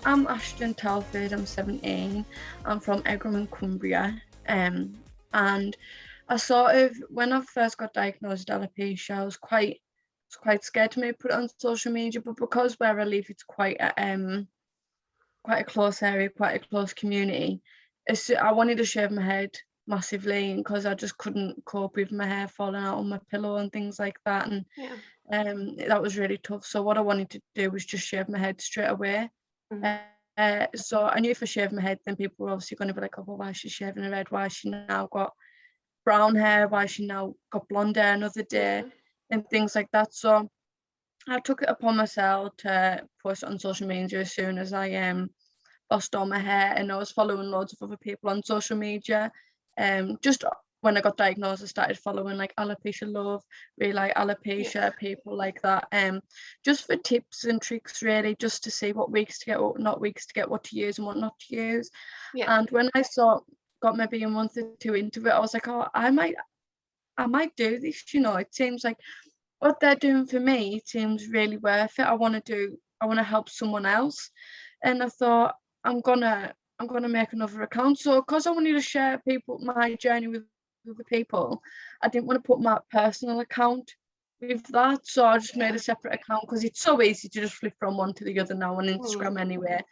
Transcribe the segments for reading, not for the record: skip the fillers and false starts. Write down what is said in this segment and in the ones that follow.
I'm Ashton Telford, I'm 17. I'm from Egham in Cumbria. And I sort of, when I first got diagnosed with alopecia, I was quite scared to maybe put it on social media, but because where I live, it's quite a close area, quite a close community. I wanted to shave my head massively because I just couldn't cope with my hair falling out on my pillow and things like that. And Yeah. that was really tough. So what I wanted to do was just shave my head straight away. Mhm. So I knew if I shaved my head, then people were obviously going to be like, oh, well, why is she shaving her head? Why has she now got brown hair? Why has she now got blonde hair another day? Yeah. And things like that. So I took it upon myself to post it on social media as soon as I lost all my hair, and I was following loads of other people on social media. Just when I got diagnosed, I started following like Alopecia Love, really like Yeah. alopecia people like that. Just for tips and tricks, really, just to see what wigs to get, what not wigs to get, what to use and what not to use. Yeah. And when I got maybe a month or two into it, I was like, oh, I might do this. It seems like what they're doing for me, it seems really worth it. I want to help someone else. And I thought I'm gonna make another account. So because I wanted to share my journey with other people, I didn't want to put my personal account with that. So I just made Yeah. a separate account because it's so easy to just flip from one to the other now on Mm. Instagram anyway.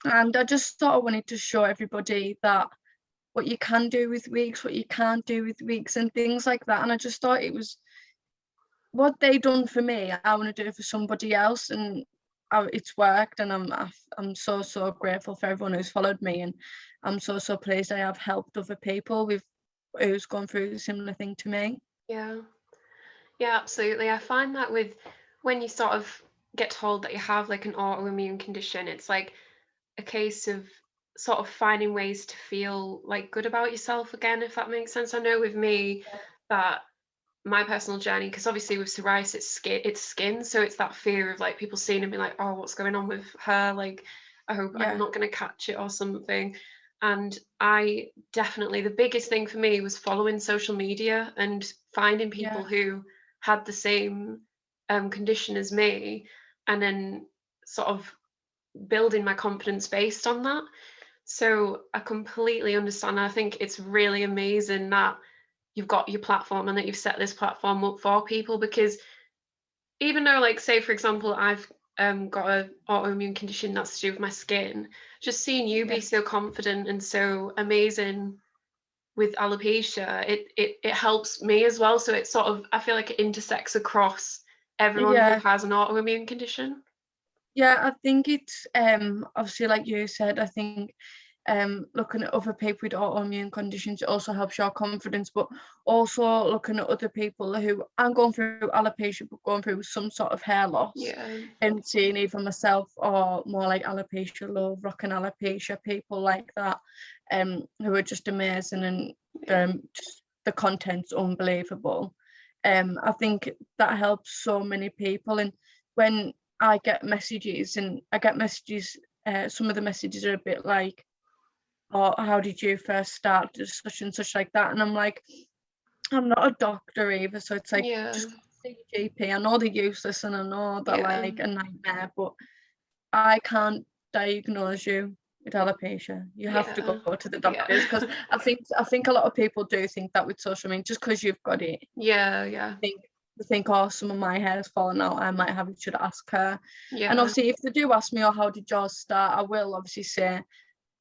And I just thought I wanted to show everybody that what you can do with wigs, what you can't do with wigs and things like that. And I just thought it was what they done for me, I want to do it for somebody else, and it's worked. And I'm so grateful for everyone who's followed me, and I'm so pleased I have helped other people with who's gone through a similar thing to me. Yeah. Yeah, absolutely. I find that with when you sort of get told that you have like an autoimmune condition, it's like a case of sort of finding ways to feel like good about yourself again, if that makes sense. I know with me that my personal journey, because obviously with psoriasis, it's skin, so it's that fear of like people seeing and being like, oh, what's going on with her? Like, I hope I'm Yeah, not going to catch it or something. And I definitely, the biggest thing for me was following social media and finding yeah, people who had the same condition as me, and then sort of building my confidence based on that. So I completely understand. I think it's really amazing that you've got your platform and that you've set this platform up for people, because even though, like, say for example, I've got a autoimmune condition that's to do with my skin, just seeing you yeah, be so confident and so amazing with alopecia, it helps me as well. So it's sort of, I feel like it intersects across everyone who yeah. has an autoimmune condition. Yeah, I think it's obviously like you said, I think looking at other people with autoimmune conditions also helps your confidence, but also looking at other people who aren't going through alopecia but going through some sort of hair loss, Yeah. and seeing either myself or more like Alopecia Love, rocking alopecia, people like that, who are just amazing, and Yeah. just the content's unbelievable. I think that helps so many people. And when I get messages, some of the messages are a bit like, or how did you first start to such and such like that, and I'm like, I'm not a doctor either, so it's like, Yeah. just go see your GP. I know they're useless and I know they're Yeah. like a nightmare, but I can't diagnose you with alopecia. You have to go Yeah. to the Yeah. doctors, because I think a lot of people do think that with social media, just because you've got it, Yeah. Yeah. think oh, some of my hair's fallen out, I might have it, should ask her. And Yeah. obviously if they do ask me, oh, how did yours start, I will obviously say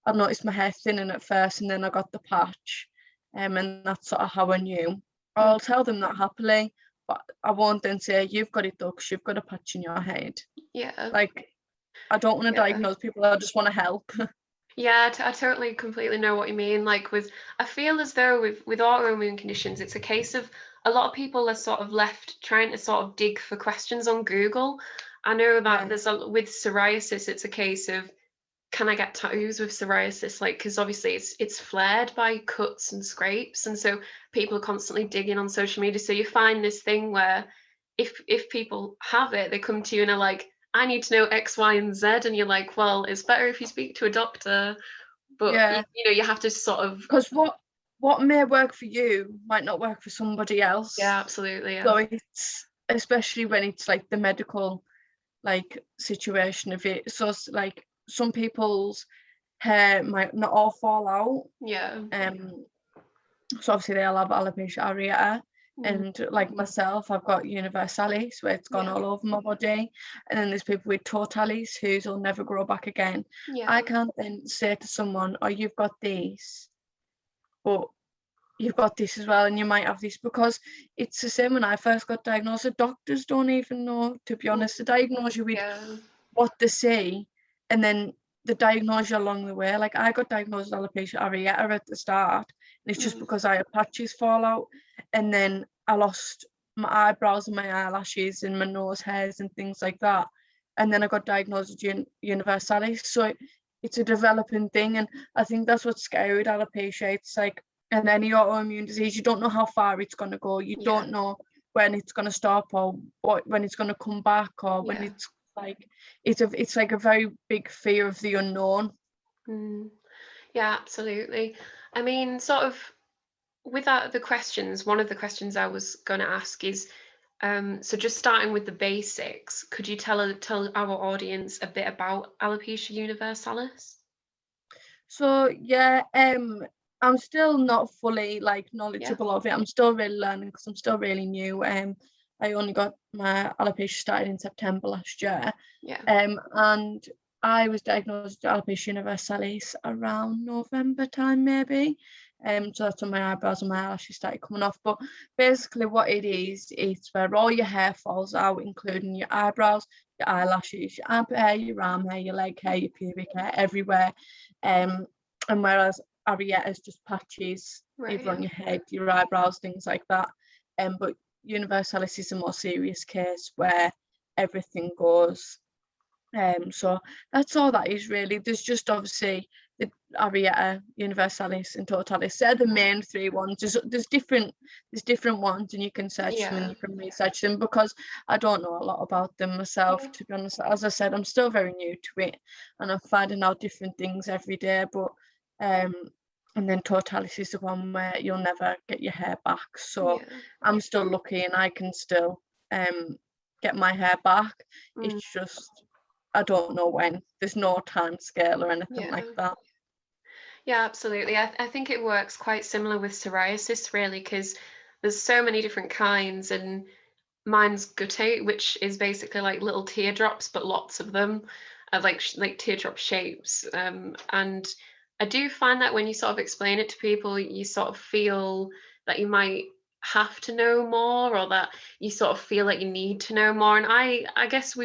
I noticed my hair thinning at first and then I got the patch, and that's sort of how I knew. Mm. I'll tell them that happily, but I won't then say you've got it done 'cause you've got a patch in your head. Yeah. Like, I don't want to Yeah. diagnose people, I just want to help. Yeah, I totally, completely know what you mean. Like with, I feel as though with autoimmune conditions, it's a case of a lot of people are sort of left trying to sort of dig for questions on Google. I know that Yeah, there's with psoriasis, it's a case of, can I get tattoos with psoriasis? Like, because obviously it's flared by cuts and scrapes, and so people are constantly digging on social media. So you find this thing where if people have it, they come to you and are like, I need to know X, Y, and Z, and you're like, well, it's better if you speak to a doctor, but yeah. you have to sort of, Because what may work for you might not work for somebody else. yeah, absolutely, yeah, So it's, especially when it's like the medical like situation of it. So like some people's hair might not all fall out. Yeah. So obviously they'll have alopecia areata. Mm. And like myself, I've got universalis where it's gone Yeah. all over my body, and then there's people with totalis whose will never grow back again. Yeah. I can't then say to someone, oh, you've got these, but you've got this as well, and you might have this, because it's the same when I first got diagnosed. The doctors don't even know, to be honest. They diagnose you with Yeah. what they see, and then they diagnose you along the way. Like I got diagnosed with alopecia areata at the start, and it's just because I had patches fall out, and then I lost my eyebrows and my eyelashes and my nose hairs and things like that, and then I got diagnosed with universalis. So it's a developing thing, and I think that's what's scary with alopecia. It's like, and any autoimmune disease, you don't know how far it's going to go. You don't know when it's going to stop, or when it's going to come back, or when it's like, it's like a very big fear of the unknown. Yeah, absolutely. I mean, sort of with the questions, one of the questions I was going to ask is, so just starting with the basics, could you tell our audience a bit about alopecia universalis? So yeah, I'm still not fully like knowledgeable of it. I'm still really learning because I'm still really new. I only got my alopecia started in September last year. Yeah. And I was diagnosed with alopecia universalis around November time, maybe. So that's when my eyebrows and my eyelashes started coming off. But basically what it is, it's where all your hair falls out, including your eyebrows, your eyelashes, your armpit hair, your arm hair, your leg hair, your pubic hair, everywhere. And whereas areata is just patches, either on your head, your eyebrows, things like that. But universalis is a more serious case where everything goes. So that's all that is really. There's just obviously the areata, universalis, and totalis. They're the main three ones. There's different ones, and you can search them and you can research them, because I don't know a lot about them myself, to be honest. As I said, I'm still very new to it, and I'm finding out different things every day. But and then totalis is the one where you'll never get your hair back. So I'm still lucky, and I can still get my hair back. It's just, I don't know when. There's no time scale or anything like that. Yeah, absolutely. I think it works quite similar with psoriasis, really, because there's so many different kinds, and mine's guttate, which is basically like little teardrops, but lots of them, like teardrop shapes. And I do find that when you sort of explain it to people, you sort of feel that you might have to know more, or that you sort of feel like you need to know more. And I guess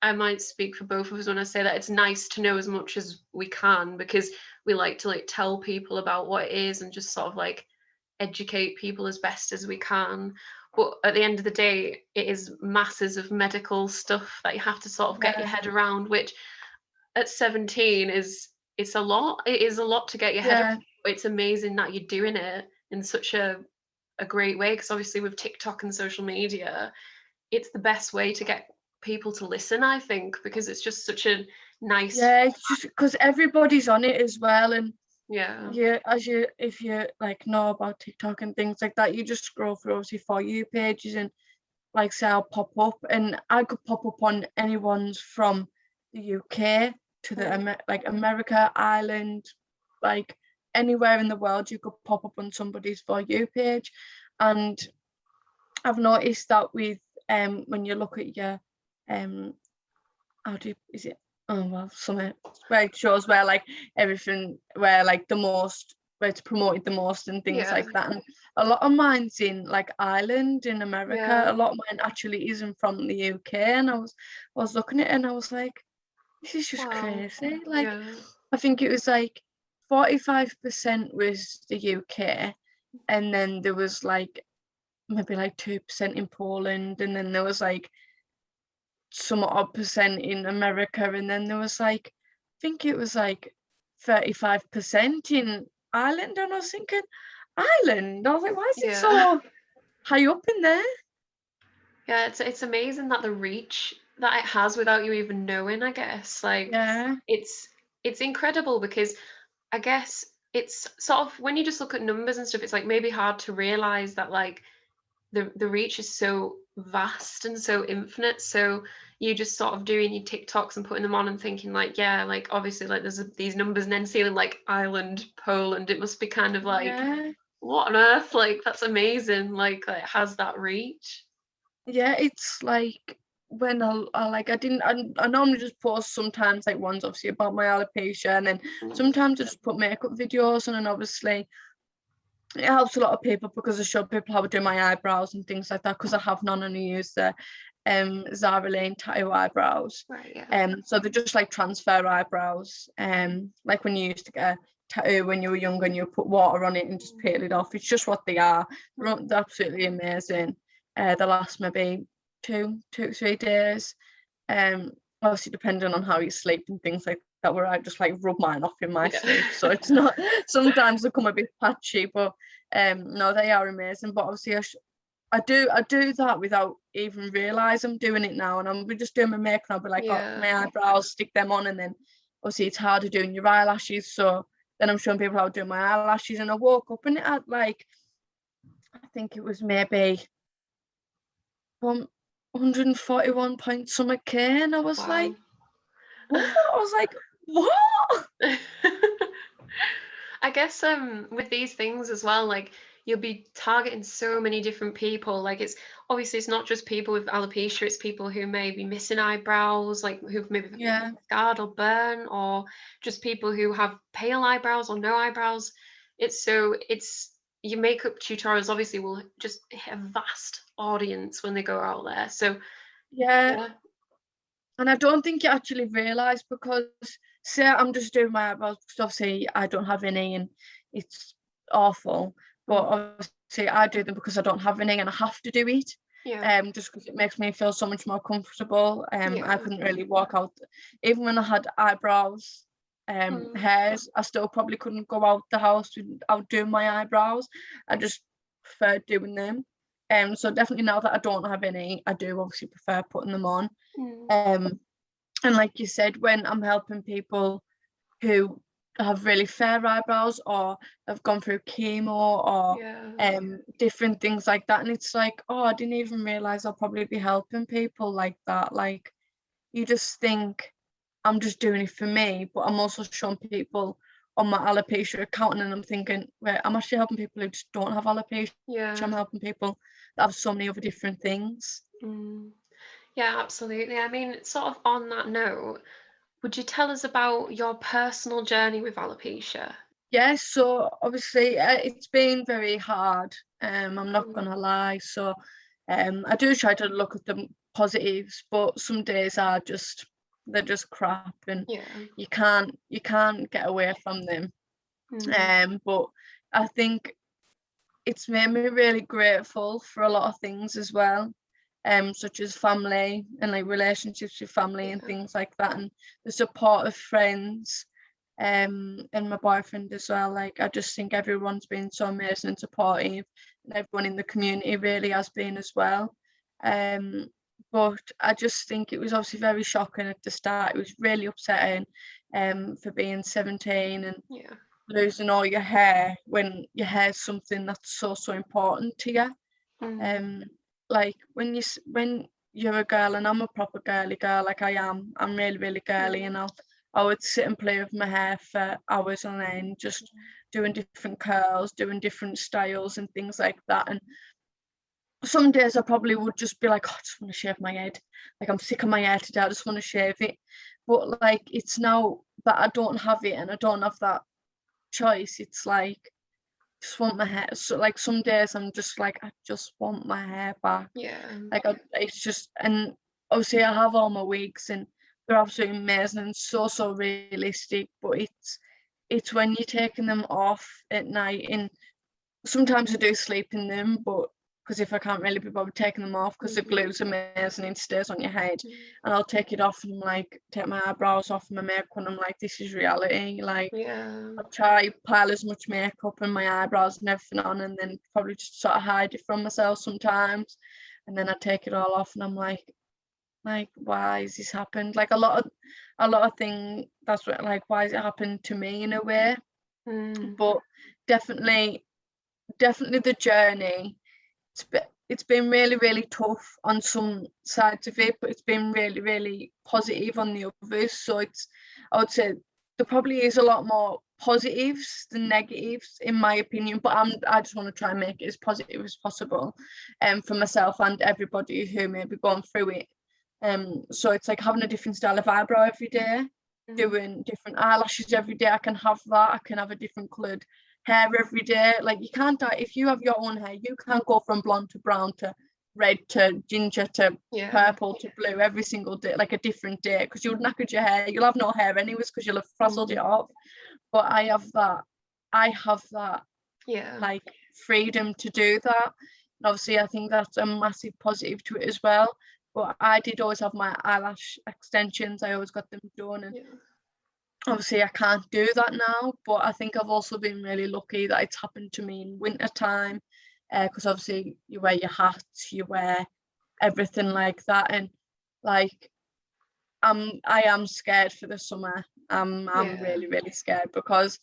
I might speak for both of us when I say that it's nice to know as much as we can, because we like to like tell people about what it is and just sort of like educate people as best as we can. But at the end of the day, it is masses of medical stuff that you have to sort of get your head around, which at 17 it's a lot. It is a lot to get your head around. It's amazing that you're doing it in such a great way, because obviously with TikTok and social media, it's the best way to get people to listen, I think, because it's just such a nice, it's just because everybody's on it as well. And if you like know about TikTok and things like that, you just scroll through obviously For You pages, and like say I'll pop up, and I could pop up on anyone's from the UK to the like America, Ireland, like anywhere in the world. You could pop up on somebody's For You page. And I've noticed that with when you look at your something where it shows where like everything, where like the most, where it's promoted the most and things like that. And a lot of mine's in like Ireland, in America. A lot of mine actually isn't from the UK. And I was looking at it and I was like, this is just crazy. Like I think it was like 45% was the UK, and then there was like maybe like 2% in Poland, and then there was like some odd percent in America, and then there was like, I think it was like 35% in Ireland. And I was thinking, Ireland? I was like, why is it so high up in there? Yeah, it's amazing that the reach that it has without you even knowing, I guess. Like it's incredible, because I guess it's sort of, when you just look at numbers and stuff, it's like maybe hard to realize that like the reach is so vast and so infinite. So you just sort of doing your TikToks and putting them on and thinking like, yeah, like obviously like there's these numbers and then seeing like Ireland, Poland, it must be kind of like, Yeah. what on earth? Like that's amazing. Like it has that reach. Yeah, it's like when I normally just post sometimes like ones obviously about my alopecia, and then sometimes I just put makeup videos on, and obviously it helps a lot of people because I show people how to do my eyebrows and things like that, because I have none and I use the Zara Lane tattoo eyebrows. Right, yeah. So they're just like transfer eyebrows. Like when you used to get a tattoo when you were younger and you put water on it and just peel it off. It's just what they are. They're absolutely amazing. They last maybe 3 days. Obviously depending on how you sleep and things like that, where I just like rub mine off in my sleep. So it's not, sometimes they come a bit patchy, but no, they are amazing. But obviously I do that without even realise I'm doing it now, and I'm just doing my makeup and I'll be like, oh, my eyebrows, stick them on, and then obviously it's harder doing your eyelashes, so then I'm showing people how to do my eyelashes, and I woke up and it had like, I think it was maybe 141 point something K, and I was like, what? I was like, what? I guess with these things as well, like you'll be targeting so many different people. Like it's obviously it's not just people with alopecia, it's people who may be missing eyebrows, like who've maybe scarred or burn, or just people who have pale eyebrows or no eyebrows. It's your makeup tutorials obviously will just hit a vast audience when they go out there. So yeah. And I don't think you actually realise, because say I'm just doing my eyebrows because obviously I don't have any and it's awful, but obviously I do them because I don't have any and I have to do it. Just because it makes me feel so much more comfortable. I couldn't really walk out, even when I had eyebrows, hairs, I still probably couldn't go out the house without doing my eyebrows. I just preferred doing them. So definitely now that I don't have any, I do obviously prefer putting them on. And like you said, when I'm helping people who have really fair eyebrows or have gone through chemo or different things like that, and it's like, oh, I didn't even realize I'll probably be helping people like that. Like, you just think I'm just doing it for me, but I'm also showing people on my alopecia account, and I'm thinking, wait, I'm actually helping people who just don't have alopecia. I'm helping people that have so many other different things. Yeah, absolutely. I mean, sort of on that note, would you tell us about your personal journey with alopecia? Yeah, so obviously it's been very hard. I'm not gonna lie. So I do try to look at the positives, but some days they're just crap, and you can't get away from them. But I think it's made me really grateful for a lot of things as well, such as family and like relationships with family and things like that, and the support of friends, and my boyfriend as well. Like, I just think everyone's been so amazing and supportive, and everyone in the community really has been as well. But I just think it was obviously very shocking at the start. It was really upsetting, for being 17 and losing all your hair when your hair is something that's so important to you. Like when you're a girl, and I'm a proper girly girl, like I'm really girly, and I would sit and play with my hair for hours on end, just doing different curls, doing different styles and things like that. And some days I probably would just be like, oh, I just want to shave my head. Like, I'm sick of my hair today, I just want to shave it. But like, it's now that I don't have it and I don't have that choice, it's like, just want my hair. So like, some days I'm just like, I just want my hair back. Like, it's just, and obviously I have all my wigs and they're absolutely amazing and so realistic, but it's when you're taking them off at night, and sometimes I do sleep in them, but because if I can't really be bothered taking them off, because the glue's amazing and it stays on your head, and I'll take it off and like take my eyebrows off and my makeup, and I'm like, this is reality. Like, I'll try pile as much makeup and my eyebrows and everything on, and then probably just sort of hide it from myself sometimes, and then I take it all off and I'm like, why has this happened? Like, a lot of things, that's what, like, why has it happened to me in a way? But definitely the journey, it's been really, really tough on some sides of it, but it's been really, really positive on the others. So I would say there probably is a lot more positives than negatives, in my opinion. But I just want to try and make it as positive as possible, for myself and everybody who may be going through it. So it's like having a different style of eyebrow every day, doing different eyelashes every day. I can have that. I can have a different coloured hair every day. Like, you can't if you have your own hair, you can't go from blonde to brown to red to ginger to purple to blue every single day, like a different day, because you'll knackered your hair. You'll have no hair anyways because you'll have frazzled it off. But I have that like freedom to do that. And obviously I think that's a massive positive to it as well. But I did always have my eyelash extensions. I always got them done, and obviously I can't do that now. But I think I've also been really lucky that it's happened to me in winter time, because obviously you wear your hats, you wear everything like that, and like I am scared for the summer. I'm really, really scared, because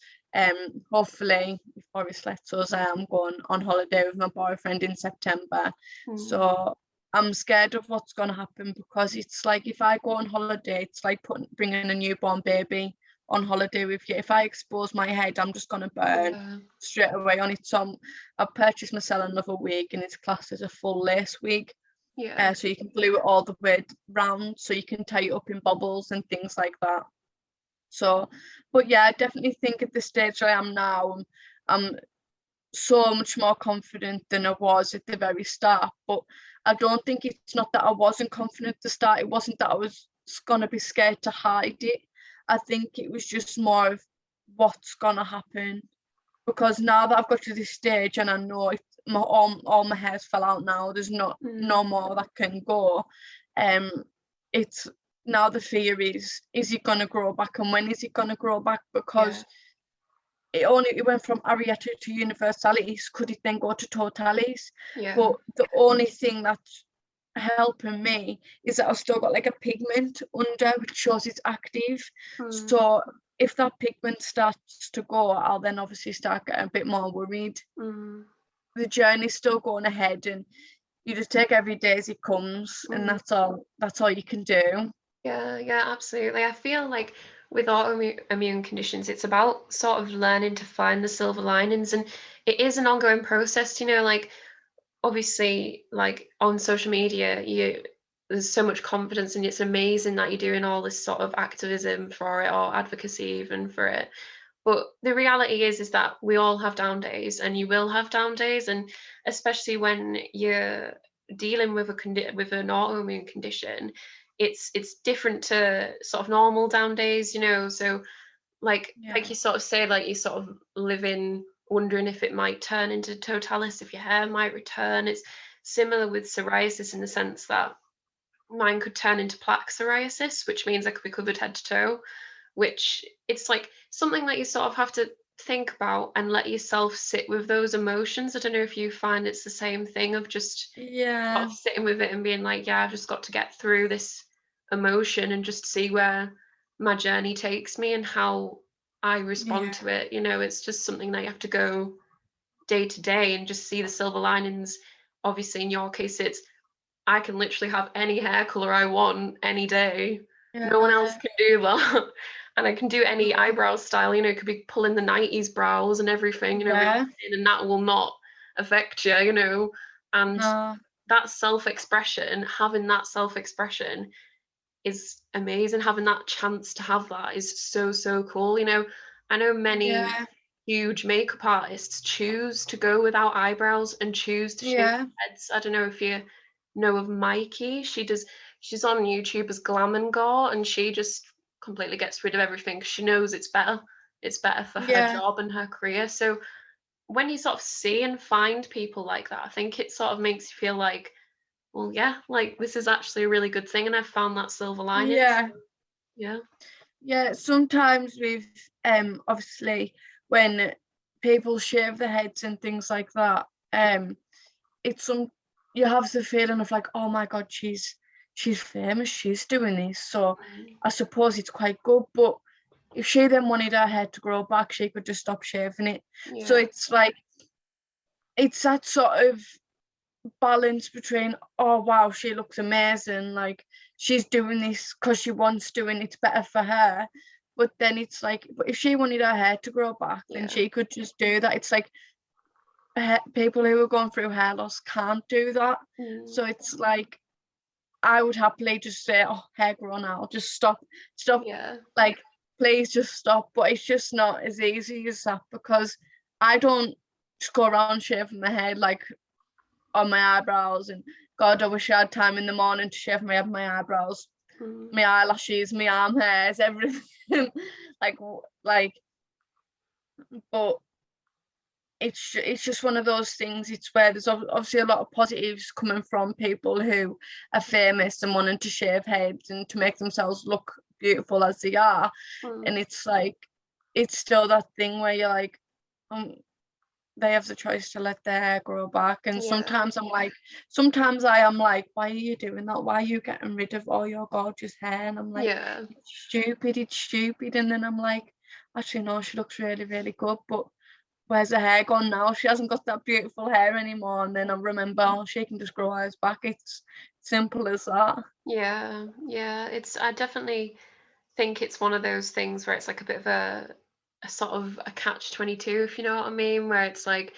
hopefully, if Boris lets us, I am going on holiday with my boyfriend in September. So I'm scared of what's going to happen, because it's like, if I go on holiday, it's like bringing a newborn baby on holiday with you. If I expose my head, I'm just going to burn straight away on it. So I've purchased myself another wig, and it's classed as a full lace wig. So you can glue it all the way round, so you can tie it up in bubbles and things like that. So, but yeah, I definitely think at the stage I am now, I'm so much more confident than I was at the very start. But I don't think it's not that I wasn't confident at the start. It wasn't that I was gonna be scared to hide it. I think it was just more of what's gonna happen, because now that I've got to this stage and I know all my hairs fell out now, there's no more that can go. It's now the fear is it gonna grow back, and when is it gonna grow back? Because it went from areata to universalis. Could it then go to totalis? But the only thing that's helping me is that I've still got like a pigment under, which shows it's active. So if that pigment starts to go, I'll then obviously start getting a bit more worried. The journey's still going ahead, and you just take every day as it comes, and that's all you can do. Yeah, absolutely. I feel like with autoimmune conditions, it's about sort of learning to find the silver linings, and it is an ongoing process. Like, obviously, like on social media, there's so much confidence, and it's amazing that you're doing all this sort of activism for it, or advocacy even for it. But the reality is that we all have down days, and you will have down days, and especially when you're dealing with with an autoimmune condition, it's different to sort of normal down days. So like you sort of say, like you sort of living wondering if it might turn into totalis, if your hair might return. It's similar with psoriasis in the sense that mine could turn into plaque psoriasis, which means I could be covered head to toe, which it's like something that you sort of have to think about and let yourself sit with those emotions. I don't know if you find it's the same thing of just sort of sitting with it and being like, I've just got to get through this emotion and just see where my journey takes me and how I respond to it. It's just something that you have to go day to day and just see the silver linings. Obviously, in your case, it's I can literally have any hair color I want any day. No one else can do that. And I can do any eyebrow style. It could be pulling the 90s brows and everything, and that will not affect you, and that self-expression, having that self-expression is amazing. Having that chance to have that is so cool. I know many huge makeup artists choose to go without eyebrows and choose to shave their heads. I don't know if you know of Mikey. She's on YouTube as Glam and Gore, and she just completely gets rid of everything because she knows it's better for her job and her career. So when you sort of see and find people like that, I think it sort of makes you feel like, well, like this is actually a really good thing, and I've found that silver lining. Sometimes with obviously when people shave their heads and things like that, you have the feeling of like, oh my god, she's famous, she's doing this, so I suppose it's quite good. But if she then wanted her hair to grow back, she could just stop shaving it. So it's like, it's that sort of balance between, oh wow, she looks amazing, like she's doing this because she wants to and it's better for her, but then it's like, but if she wanted her hair to grow back, then Yeah. she could just do that. It's like people who are going through hair loss can't do that. So it's like, I would happily just say, oh, hair grow now, just stop, Yeah. like please just stop. But it's just not as easy as that, because I don't just go around shaving my head like on my eyebrows, and God, I wish I had time in the morning to shave my head, my eyebrows, my eyelashes, my arm hairs, everything. like, but it's just one of those things. It's where there's obviously a lot of positives coming from people who are famous and wanting to shave heads and to make themselves look beautiful as they are. And it's like, it's still that thing where you're like, they have the choice to let their hair grow back. And sometimes I am like, why are you doing that? Why are you getting rid of all your gorgeous hair? And I'm like, it's stupid. And then I'm like, actually no, she looks really, really good, but where's her hair gone now? She hasn't got that beautiful hair anymore. And then I remember, oh, she can just grow hers back. It's simple as that. Yeah, I definitely think it's one of those things where it's like a bit of a sort of a catch-22, if you know what I mean, where it's like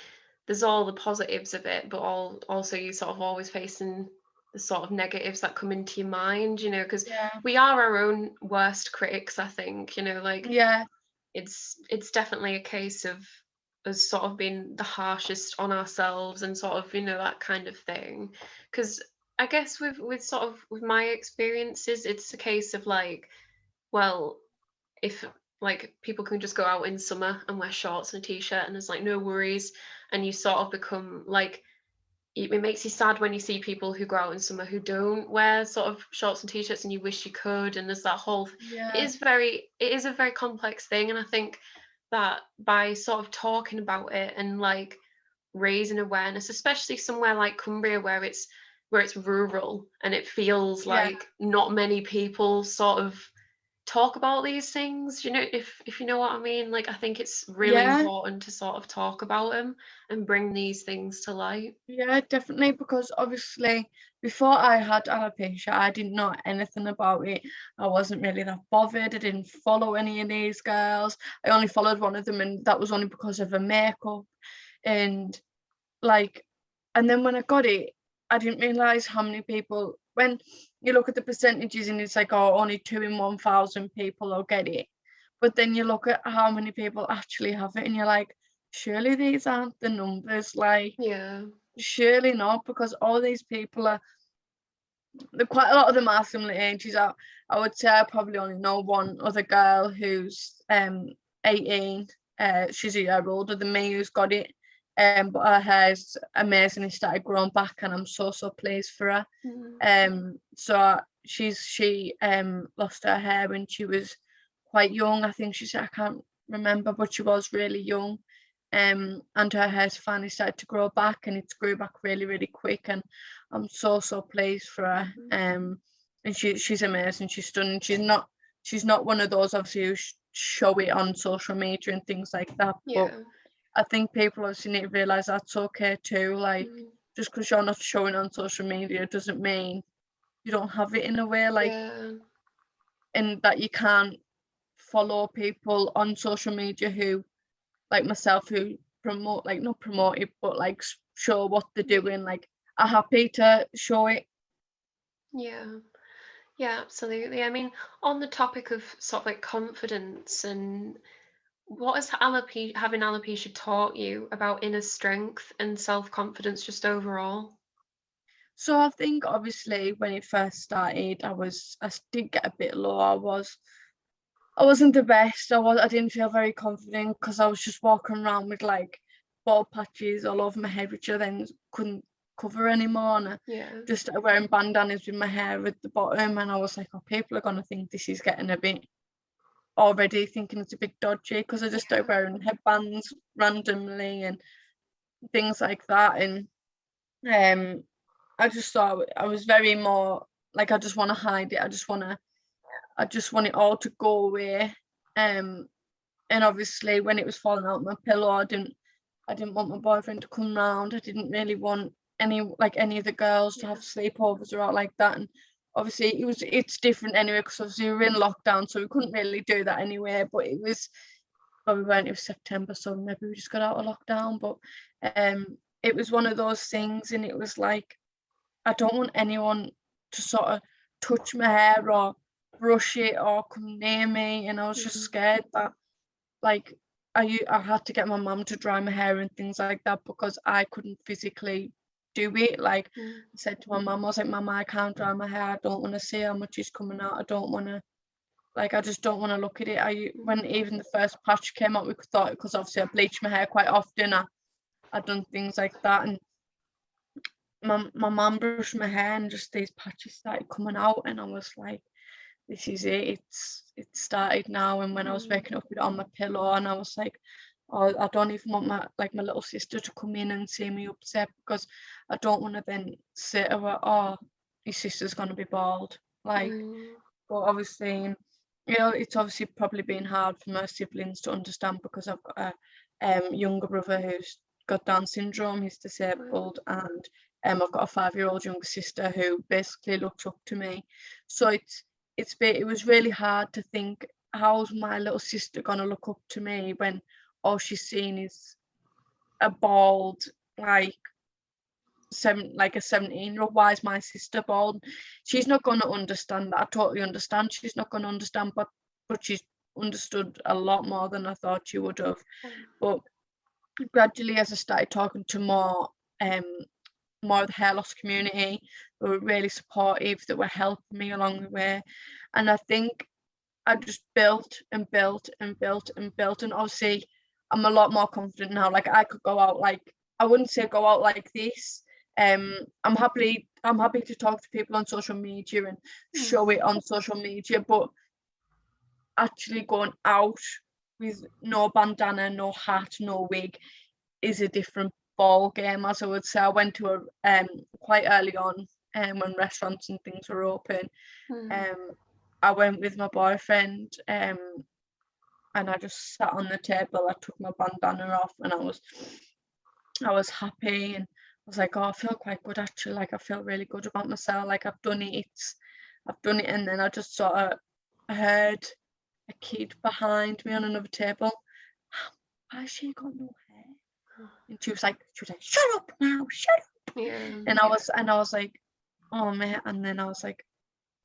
there's all the positives of it, but also you sort of always facing the sort of negatives that come into your mind, because we are our own worst critics, I think, like it's definitely a case of us sort of being the harshest on ourselves and sort of, that kind of thing. Because I guess with my experiences, it's a case of like, well, if like people can just go out in summer and wear shorts and a t-shirt and there's like no worries, and you sort of become like, it makes you sad when you see people who go out in summer who don't wear sort of shorts and t-shirts, and you wish you could. And there's that whole it is a very complex thing. And I think that by sort of talking about it and like raising awareness, especially somewhere like Cumbria where it's rural and it feels like not many people sort of talk about these things, if you know what I mean. Like, I think it's really important to sort of talk about them and bring these things to light. Yeah, definitely, because obviously before I had alopecia, I didn't know anything about it. I wasn't really that bothered. I didn't follow any of these girls. I only followed one of them, and that was only because of her makeup. And like, and then when I got it, I didn't realize how many people, when you look at the percentages and it's like, oh, only 2 in 1,000 people will get it, but then you look at how many people actually have it and you're like, surely these aren't the numbers, like surely not, because all these people are, quite a lot of them are similar ages. I would say I probably only know one other girl who's 18. She's a year older than me, who's got it. But her hair's amazing. It started growing back, and I'm so pleased for her. So she lost her hair when she was quite young. I think she said, I can't remember, but she was really young. And her hair's finally started to grow back, and it's grew back really, really quick, and I'm so pleased for her. And she's amazing. She's stunning. She's not one of those obviously who show it on social media and things like that. But I think people obviously need to realise that's okay too. Like, just because you're not showing on social media doesn't mean you don't have it in a way, like, and that you can't follow people on social media who, like myself, who promote, like not promote it, but like show what they're doing, like are happy to show it. Yeah, absolutely. I mean, on the topic of sort of like confidence, and what has having alopecia taught you about inner strength and self-confidence just overall? So I think obviously when it first started, I did get a bit low. I wasn't the best. I didn't feel very confident because I was just walking around with like bald patches all over my head, which I then couldn't cover anymore. And I just started wearing bandanas with my hair at the bottom, and I was like, oh, people are gonna think this is getting a bit, already thinking it's a bit dodgy, because I just started wearing headbands randomly and things like that. And I just thought I was very more like, I just want to hide it. I just want it all to go away. And obviously when it was falling out my pillow, I didn't want my boyfriend to come round. I didn't really want any of the girls to have sleepovers or out like that. And obviously it's different anyway, because obviously we were in lockdown, so we couldn't really do that anyway. But it was, well, we weren't, it was September, so maybe we just got out of lockdown. But it was one of those things, and it was like, I don't want anyone to sort of touch my hair or brush it or come near me. And I was just scared that, like, I had to get my mum to dry my hair and things like that, because I couldn't physically do it. Like, I said to my mum, I was like, Mum, I can't dry my hair. I don't want to see how much is coming out. I don't want to, like, I just don't want to look at it. When even the first patch came out, we thought, because obviously I bleach my hair quite often, I'd done things like that, and my mum brushed my hair and just these patches started coming out, and I was like, this is it, it's started now. And when I was waking up with it on my pillow, and I was like, oh, I don't even want my little sister to come in and see me upset, because I don't want to then say to her, oh, your sister's going to be bald. Like, but obviously, you know, it's obviously probably been hard for my siblings to understand, because I've got a younger brother who's got Down syndrome, he's disabled, and I've got a 5-year-old younger sister who basically looks up to me. So it was really hard to think, how's my little sister gonna look up to me when all she's seen is a bald, like a 17-year-old. Why is my sister bald? She's not gonna understand that. I totally understand she's not gonna understand, but she's understood a lot more than I thought she would have. But gradually, as I started talking to more of the hair loss community, who were really supportive, that were helping me along the way, and I think I just built and built and built and built, and obviously I'm a lot more confident now. Like, I could go out, like, I wouldn't say go out like this. I'm happy to talk to people on social media and show it on social media, but actually going out with no bandana, no hat, no wig is a different ball game, as I would say. I went to a quite early on, when restaurants and things were open. I went with my boyfriend, and I just sat on the table. I took my bandana off, and I was happy, and I was like, oh, I feel quite good actually. Like, I feel really good about myself. Like, I've done it. And then I just sort of heard a kid behind me on another table. Why has she got no hair? And she was like, shut up now, shut up. And I was like, oh man. And then I was like,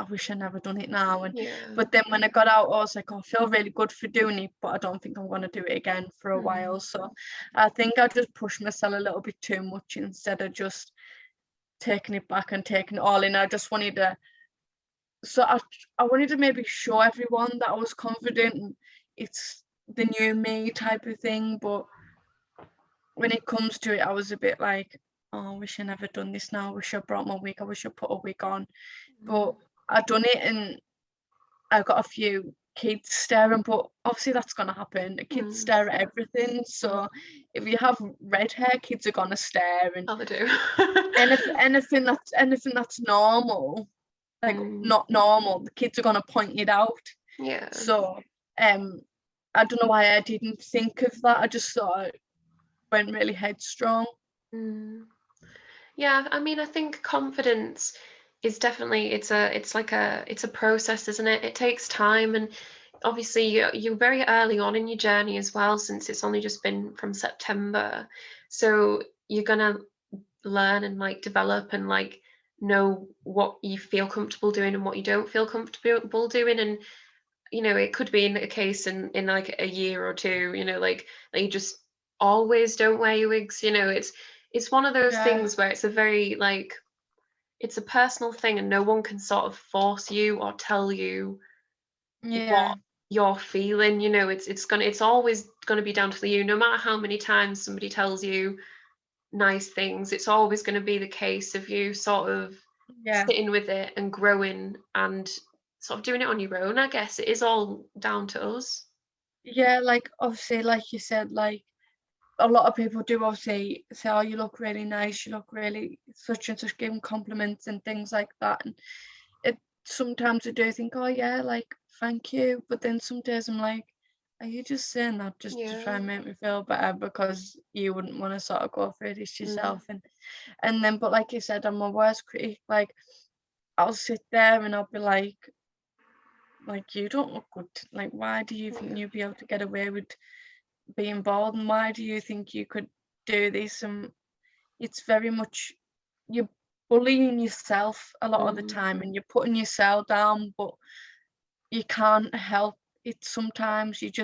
I wish I never done it now. And but then when I got out, I was like, oh, I feel really good for doing it, but I don't think I'm going to do it again for a while. So I think I just pushed myself a little bit too much, instead of just taking it back and taking it all in. I just wanted to, so I wanted to maybe show everyone that I was confident, and it's the new me type of thing. But when it comes to it, I was a bit like, oh, I wish I never done this now. I wish I brought my wig. I wish I put a wig on. But I done it, and I got a few kids staring, but obviously that's gonna happen. The kids stare at everything. So if you have red hair, kids are gonna stare, and they do. anything that's normal, like not normal, the kids are gonna point it out. So I don't know why I didn't think of that. I just thought it went really headstrong. Yeah, I mean, I think confidence is definitely, it's a process, isn't it? It takes time, and obviously you're very early on in your journey as well, since it's only just been from September. So you're gonna learn and like develop and like know what you feel comfortable doing and what you don't feel comfortable doing. And you know, it could be in a case in like a year or two, you know, like you just always don't wear your wigs. You know, it's one of those things where it's a very like, it's a personal thing, and no one can sort of force you or tell you what you're feeling. You know, it's always gonna be down to you. No matter how many times somebody tells you nice things, it's always going to be the case of you sort of sitting with it and growing and sort of doing it on your own. I guess it is all down to us. Yeah, like obviously, like you said, like a lot of people do obviously say, oh, you look really nice, you look really such and such, giving compliments and things like that. And it sometimes I do think, oh yeah, like thank you, but then some days I'm like, are you just saying that just to try Yeah. and make me feel better because you wouldn't want to sort of go through this Mm. yourself? And then, but like you said, I'm my worst critic. Like, I'll sit there and I'll be like, you don't look good. Like, why do you think Yeah. you'd be able to get away with being bald? And why do you think you could do this? And it's very much, you're bullying yourself a lot of the Mm. time and you're putting yourself down, but you can't help it sometimes. It's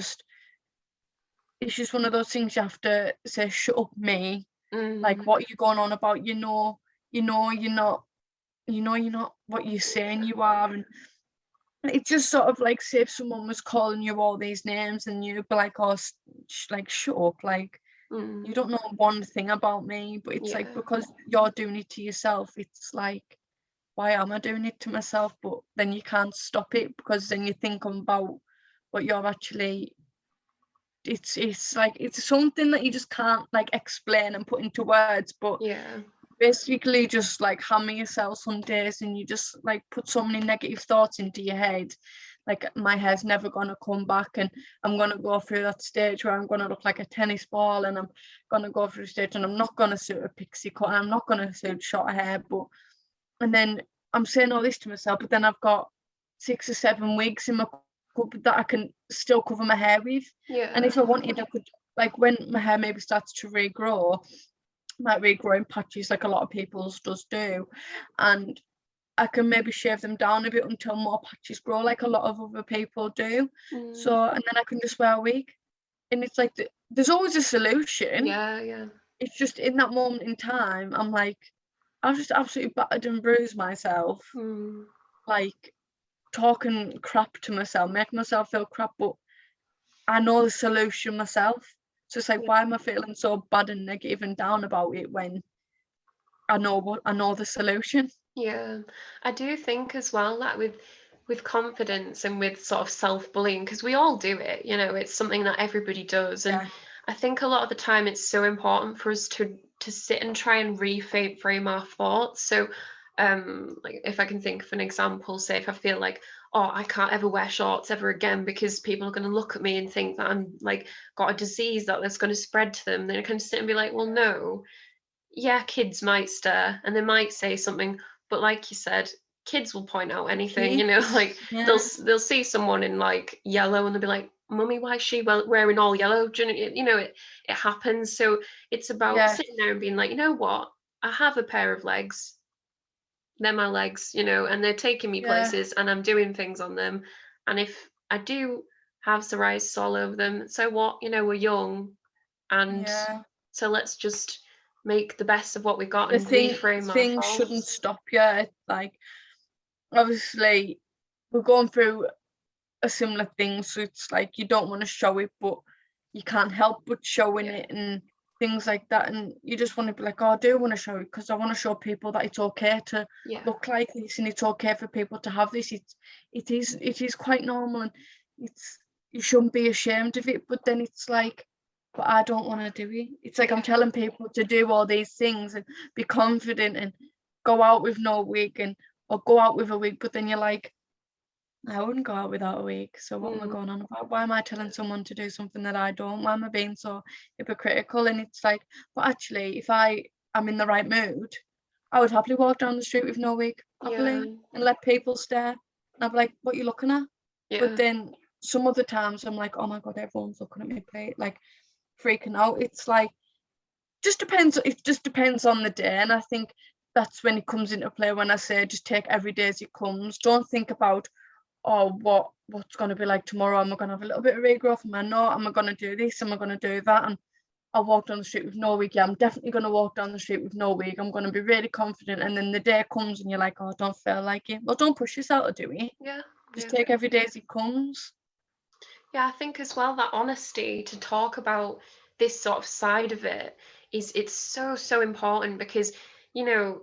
just one of those things you have to say, shut up, me. Like, Mm. what are you going on about? You're not what you're saying you are. And it's just sort of like, say if someone was calling you all these names and you'd be like, oh, like, shut up, like, you Mm. don't know one thing about me. But it's like, Yeah. because you're doing it to yourself, it's like, why am I doing it to myself? But then you can't stop it, because then you think about what you're actually, it's like, it's something that you just can't like explain and put into words. But Yeah. basically just like hammer yourself some days, and you just like put so many negative thoughts into your head, like, my hair's never gonna come back, and I'm gonna go through that stage where I'm gonna look like a tennis ball, and I'm gonna go through the stage and I'm not gonna suit a pixie cut, and I'm not gonna suit short hair. But and then I'm saying all this to myself, but then I've got 6 or 7 weeks in my cupboard that I can still cover my hair with. And Yeah. if I wanted, I could, like, when my hair maybe starts to regrow, might regrow in patches like a lot of people's does do, and I can maybe shave them down a bit until more patches grow like a lot of other people do. Mm. So, and then I can just wear a wig. And it's like, there's always a solution. Yeah. Yeah. It's just in that moment in time, I'm like, I've just absolutely battered and bruised myself, Mm. like, talking crap to myself, making myself feel crap, but I know the solution myself. So it's like, Yeah. why am I feeling so bad and negative and down about it when I know the solution? Yeah, I do think as well that with confidence and with sort of self-bullying, because we all do it, it's something that everybody does. And Yeah, I think a lot of the time it's so important for us to sit and try and reframe our thoughts. So like if I can think of an example, say if I feel like, oh, I can't ever wear shorts ever again because people are going to look at me and think that I'm like got a disease that's going to spread to them, then I can sit and be like, well, no, yeah, kids might stare and they might say something, but like you said, kids will point out anything, like they'll yeah, they'll see someone in like yellow and they'll be like, "Mummy, why is she wearing all yellow?" Do it happens. So it's about yeah, sitting there and being like, you know what? I have a pair of legs. They're my legs, and they're taking me yeah, places, and I'm doing things on them. And if I do have psoriasis all over them, so what? We're young, and yeah. so let's just make the best of what we got The and thing reframe our things shouldn't thoughts. stop you. It's like, obviously we're going through a similar thing, so it's like you don't want to show it, but you can't help but showing Yeah, it and things like that. And you just want to be like, oh, I do want to show it because I want to show people that it's okay to yeah, look like this, and it's okay for people to have this. It is quite normal, and it's you shouldn't be ashamed of it. But then it's like, but I don't want to do it. It's like I'm yeah, telling people to do all these things and be confident and go out with no wig, and or go out with a wig, but then you're like, I wouldn't go out without a wig. So what am I mm, going on about? Why am I telling someone to do something that I don't? Why am I being so hypocritical? And it's like, but actually, if I am in the right mood, I would happily walk down the street with no wig, yeah, happily, and let people stare. And I'd be like, what are you looking at? But yeah, then some other times I'm like, oh my God, everyone's looking at me, like, freaking out. It's like, it just depends on the day. And I think that's when it comes into play when I say just take every day as it comes. Don't think about, oh, what's going to be like tomorrow. Am I going to have a little bit of regrowth? Am I not? Am I going to do this? Am I going to do that? And I'll walk down the street with no wig. Yeah, I'm definitely going to walk down the street with no wig. I'm going to be really confident. And then the day comes and you're like, oh, I don't feel like it. Well, don't push yourself to do it. yeah, Just yeah. take every day as it comes. Yeah, I think as well that honesty to talk about this sort of side of it it's so so important because you know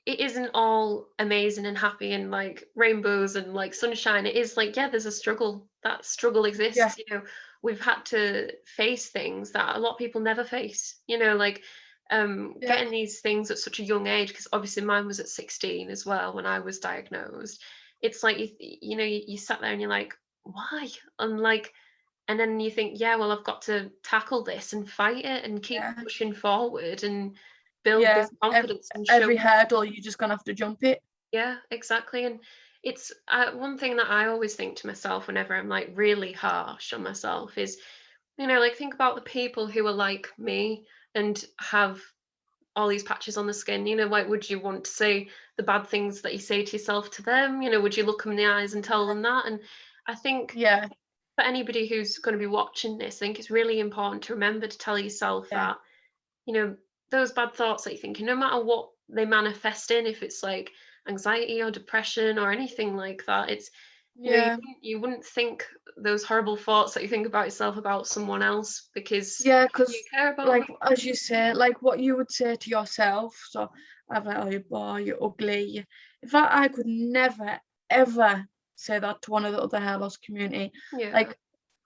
it isn't all amazing and happy and like rainbows and like sunshine. It is like, yeah, there's a struggle. That struggle Yeah, exists. We've had to face things that a lot of people never face. Like yeah, getting these things at such a young age, because obviously mine was at 16 as well when I was diagnosed. It's like you sat there and you're like, why? And like and then you think, yeah, well, I've got to tackle this and fight it and keep Yeah. pushing forward and build Yeah. this confidence and show. Every hurdle, you're just gonna have to jump it. Yeah, exactly. And it's one thing that I always think to myself whenever I'm like really harsh on myself is, like, think about the people who are like me and have all these patches on the skin. Like, would you want to say the bad things that you say to yourself to them? Would you look them in the eyes and tell them that? And I think Yeah. for anybody who's going to be watching this, I think it's really important to remember to tell yourself Yeah. that, those bad thoughts that you're thinking, no matter what they manifest in, if it's like anxiety or depression or anything like that, it's, Yeah. you wouldn't think those horrible thoughts that you think about yourself about someone else, because Yeah, you because care about like them. as you say, like what you would say to yourself. So I'm like, oh, you boy, you're ugly. In fact, I could never ever say that to one of the other hair loss community. Yeah. Like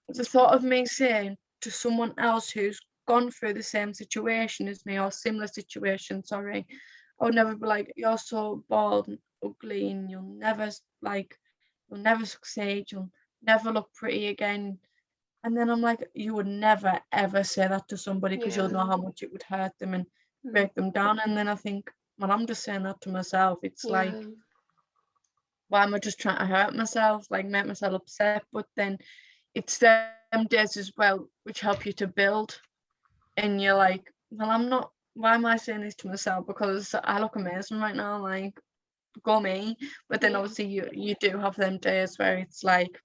the thought of me saying to someone else who's gone through the same situation as me or similar situation, sorry, I would never be like, you're so bald and ugly and you'll never succeed, you'll never look pretty again. And then I'm like, you would never ever say that to somebody because you'll know Yeah. how much it would hurt them and Mm. break them down. And then I think, well, I'm just saying that to myself. It's like, Yeah. why am I just trying to hurt myself, like make myself upset? But then it's them days as well which help you to build. And you're like, well, I'm not. Why am I saying this to myself? Because I look amazing right now, like go me. But then Yeah. obviously you do have them days where it's like,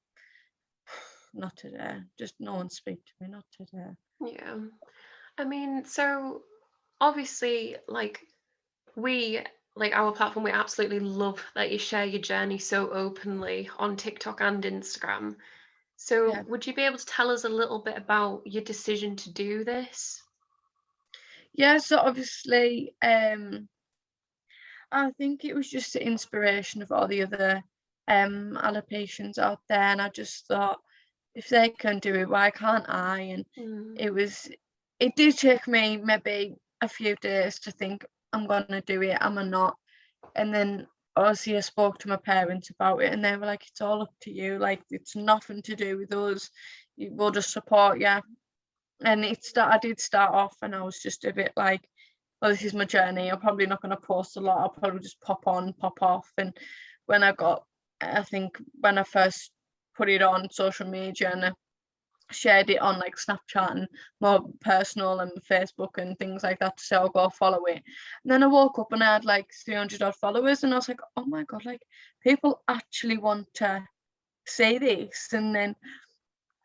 not today. Just no one speak to me, not today. Yeah. I mean, so obviously, we like our platform, we absolutely love that you share your journey so openly on TikTok and Instagram. So Yeah. would you be able to tell us a little bit about your decision to do this? Yeah, so obviously, I think it was just the inspiration of all the other alopecians out there, and I just thought if they can do it, why can't I? And Mm. it was, it did take me maybe a few days to think I'm gonna do it, am I not? And then obviously I spoke to my parents about it, and they were like, "It's all up to you. Like it's nothing to do with us. We'll just support you." And I did start off, and I was just a bit like, well, this is my journey. I'm probably not going to post a lot. I'll probably just pop on, pop off. And when I think when I first put it on social media and I shared it on like Snapchat and more personal and Facebook and things like that to say, I'll go follow it. And then I woke up and I had like 300 odd followers, and I was like, oh my God, like people actually want to say this. And then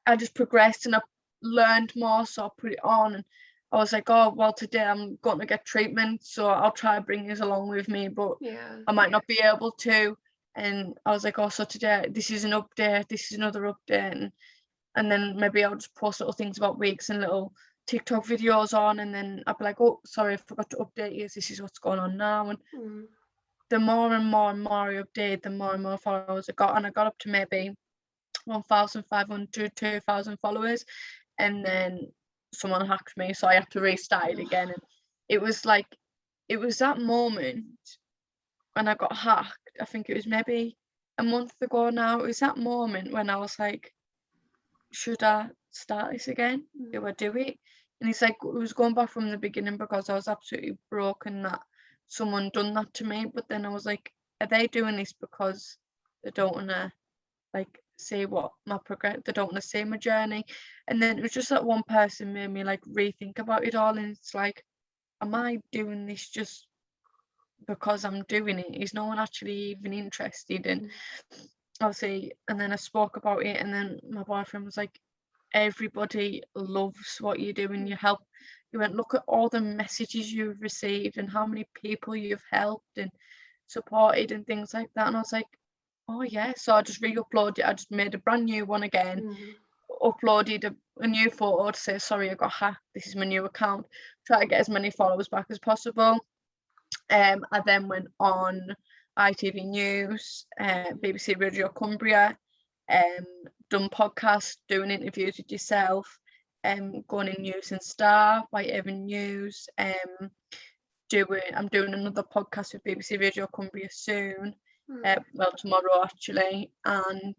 I just progressed and I learned more, so I put it on and I was like, oh well, today I'm going to get treatment, so I'll try to bring this along with me, but Yeah. I might not be able to. And I was like, oh, so today this is an update, this is another update, and then maybe I'll just post little things about weeks and little TikTok videos on, and then I'll be like, oh, sorry, I forgot to update you. This is what's going on now. And Mm. the more and more and more I update, the more and more followers I got, and I got up to maybe 1,500, 2,000 followers, and then someone hacked me, so I had to restart it again. And it was like, it was that moment when I got hacked. I think it was maybe a month ago now. It was that moment when I was like, should I start this again? Mm. Do I do it? And it's like it was going back from the beginning because I was absolutely broken that someone done that to me. But then I was like, are they doing this because they don't wanna like see what my progress, they don't want to see my journey? And then it was just that one person made me like rethink about it all, and it's like, am I doing this just because I'm doing it? Is no one actually even interested? And Mm. obviously, and then I spoke about it, and then my boyfriend was like, everybody loves what you do and you help. You went, look at all the messages you've received and how many people you've helped and supported and things like that. And I was like, oh yeah. So I just re-uploaded it. I just made a brand new one again, Mm. uploaded a new photo to say, sorry, I got hacked, this is my new account, try to get as many followers back as possible. I then went on ITV News, BBC Radio Cumbria, done podcasts, doing interviews with yourself, going in News and Star, Whitehaven News, I'm doing another podcast with BBC Radio Cumbria soon, Mm. well tomorrow actually, and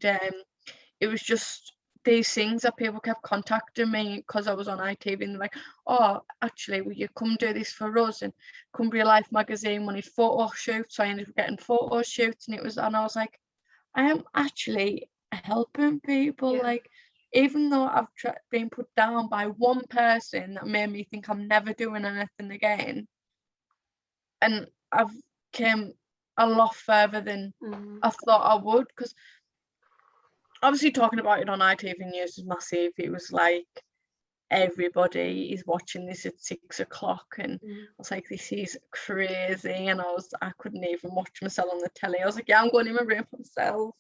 it was just these things that people kept contacting me because I was on ITV, and they're like, oh, actually, will you come do this for us? And Cumbria Life magazine wanted photo shoots, so I ended up getting photo shoots, and I was like, I am actually helping people. Yeah. Like, even though I've been put down by one person that made me think I'm never doing anything again, and I've came a lot further than I thought I would, because obviously talking about it on ITV News was massive. It was like, everybody is watching this at 6 o'clock, and I was like, this is crazy, and I couldn't even watch myself on the telly. I was like, yeah, I'm going in my room myself.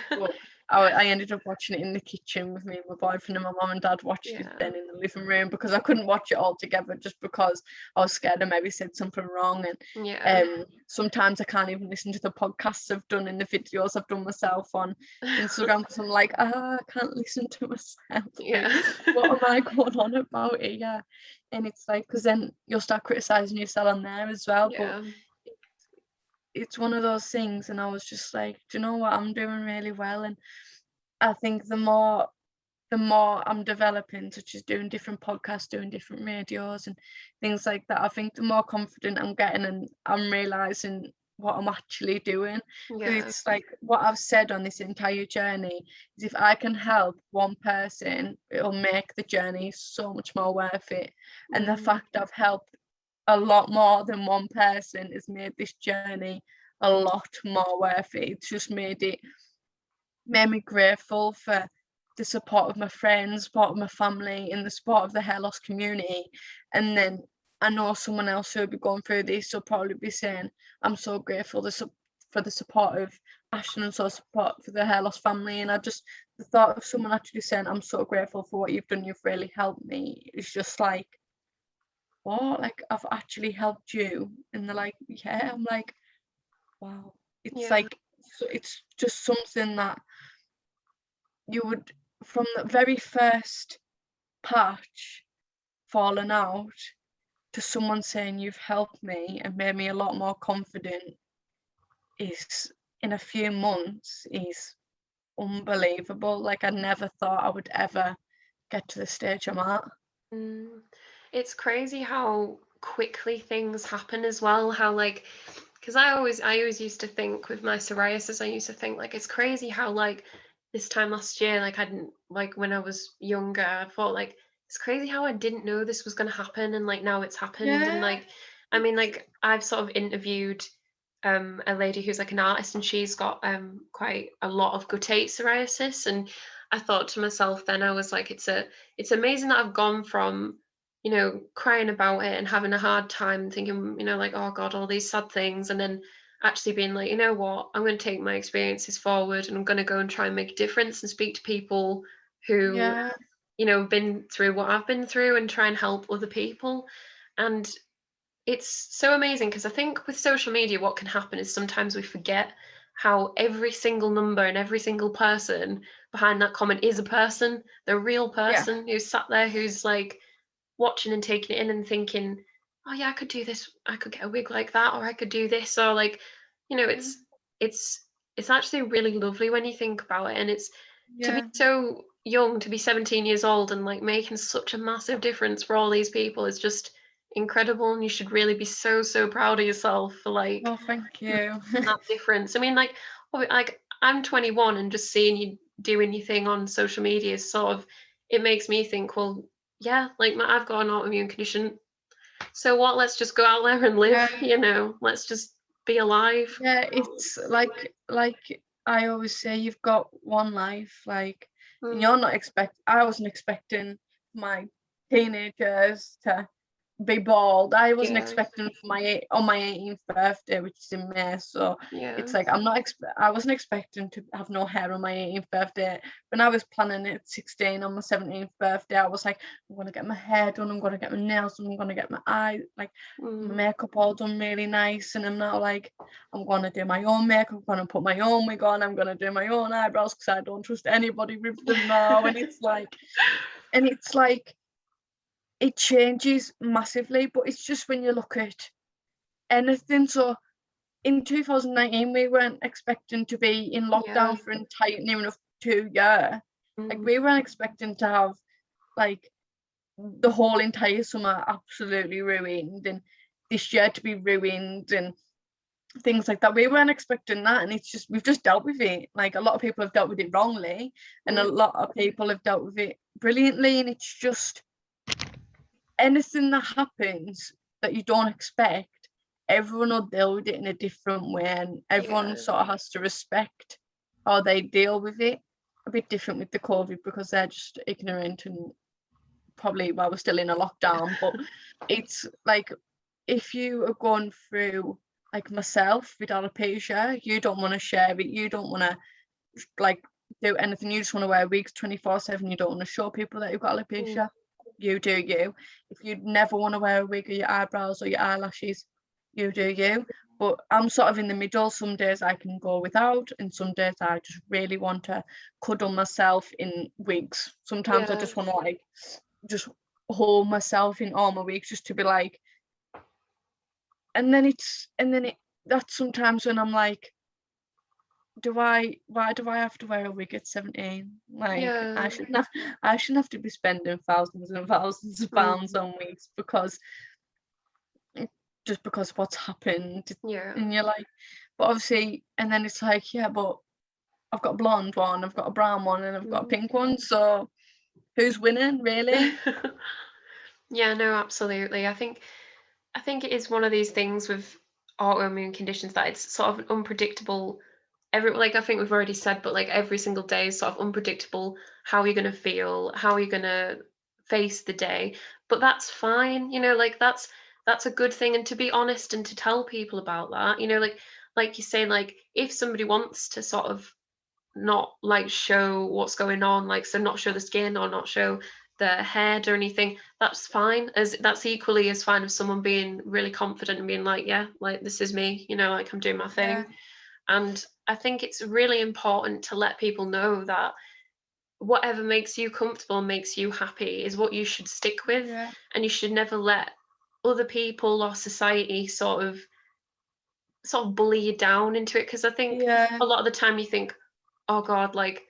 But I ended up watching it in the kitchen with me and my boyfriend, and my mum and dad watched it then in the living room, because I couldn't watch it all together, just because I was scared I maybe said something wrong. And sometimes I can't even listen to the podcasts I've done and the videos I've done myself on Instagram, because I'm like, I can't listen to myself. Like, what am I going on about it? Yeah. And it's like, because then you'll start criticizing yourself on there as well. But it's one of those things, and I was just like, do you know what, I'm doing really well. And I think the more I'm developing, such as doing different podcasts, doing different radios and things like that, I think the more confident I'm getting, and I'm realizing what I'm actually doing. It's like, what I've said on this entire journey is, if I can help one person, it'll make the journey so much more worth it. And the fact I've helped a lot more than one person has made this journey a lot more worth it. It's just made me grateful for the support of my friends, support of my family, and the support of the hair loss community. And then I know someone else who'll be going through this will probably be saying, I'm so grateful for the support of Ashton, and so support for the hair loss family. And the thought of someone actually saying, I'm so grateful for what you've done, you've really helped me, it's just like, what? Like, I've actually helped you? And they're like, yeah. I'm like, wow. It's like, so it's just something that you would, from the very first patch falling out, to someone saying you've helped me and made me a lot more confident, is, in a few months, is unbelievable. Like, I never thought I would ever get to the stage I'm at. It's crazy how quickly things happen as well. How, like, because I always used to think, with my psoriasis, I used to think, like, it's crazy how, like, this time last year, like, I didn't, like, when I was younger, I thought, like, it's crazy how I didn't know this was going to happen, and, like, now it's happened. And, like, I mean, like, I've sort of interviewed a lady who's like an artist, and she's got quite a lot of Guttate Psoriasis. And I thought to myself then, I was like, it's amazing that I've gone from, you know, crying about it and having a hard time, thinking, you know, like, oh God, all these sad things, and then actually being like, you know what, I'm going to take my experiences forward, and I'm going to go and try and make a difference and speak to people who, you know, have been through what I've been through, and try and help other people. And it's so amazing, because I think with social media, what can happen is sometimes we forget how every single number and every single person behind that comment is a person. They're a real person who's sat there, who's like watching and taking it in and thinking, oh yeah, I could do this, I could get a wig like that, or I could do this, or, like, you know, it's actually really lovely when you think about it. And it's to be so young, to be 17 years old, and, like, making such a massive difference for all these people is just incredible. And you should really be so proud of yourself for, like, Oh, thank you. that difference. I mean, like, I'm 21, and just seeing you doing your thing on social media is sort of, it makes me think, well, yeah, like, I've got an autoimmune condition, so what, let's just go out there and live. You know, let's just be alive. It's like I always say, you've got one life, like, and you're not I wasn't expecting my teenagers to be bald. I wasn't expecting for on my 18th birthday, which is in May. So it's like, I wasn't expecting to have no hair on my 18th birthday. When I was planning it at 16 on my 17th birthday, I was like, I'm gonna get my hair done, I'm gonna get my nails done, I'm gonna get my eyes, like, my makeup all done really nice. And I'm now like, I'm gonna do my own makeup, I'm gonna put my own wig on, I'm gonna do my own eyebrows, because I don't trust anybody with them now. And it's like it changes massively. But it's just, when you look at anything, so in 2019 we weren't expecting to be in lockdown for an entire near enough 2 years, Like we weren't expecting to have like the whole entire summer absolutely ruined and this year to be ruined and things like that. We weren't expecting that, and it's just we've just dealt with it. Like a lot of people have dealt with it wrongly, and a lot of people have dealt with it brilliantly, and it's just anything that happens that you don't expect, everyone will deal with it in a different way, and everyone sort of has to respect how they deal with it. A bit different with the COVID because they're just ignorant and probably while we're still in a lockdown, but it's like if you are going through like myself with alopecia, you don't want to share it, you don't want to like do anything, you just want to wear wigs 24/7, you don't want to show people that you've got alopecia. You do you. If you never want to wear a wig or your eyebrows or your eyelashes, you do you. But I'm sort of in the middle. Some days I can go without, and some days I just really want to cuddle myself in wigs. Sometimes I just want to like just hold myself in all my wigs just to be like, and then that's sometimes when I'm like, why do I have to wear a wig at 17? Like I shouldn't have to be spending thousands and thousands of pounds on wigs because what's happened. And you're like, but obviously, and then it's like, yeah, but I've got a blonde one, I've got a brown one, and I've got a pink one, so who's winning really? Yeah, no, absolutely. I think it is one of these things with autoimmune conditions that it's sort of unpredictable. I think we've already said, but like every single day is sort of unpredictable how you're going to feel, how you're going to face the day. But that's fine, like that's a good thing. And to be honest and to tell people about that, like you say, like if somebody wants to sort of not like show what's going on, like so not show the skin or not show the head or anything, that's fine. That's equally as fine as someone being really confident and being like, yeah, like this is me, like I'm doing my thing. And I think it's really important to let people know that whatever makes you comfortable and makes you happy is what you should stick with. And you should never let other people or society sort of bully you down into it, because I think a lot of the time you think, oh god, like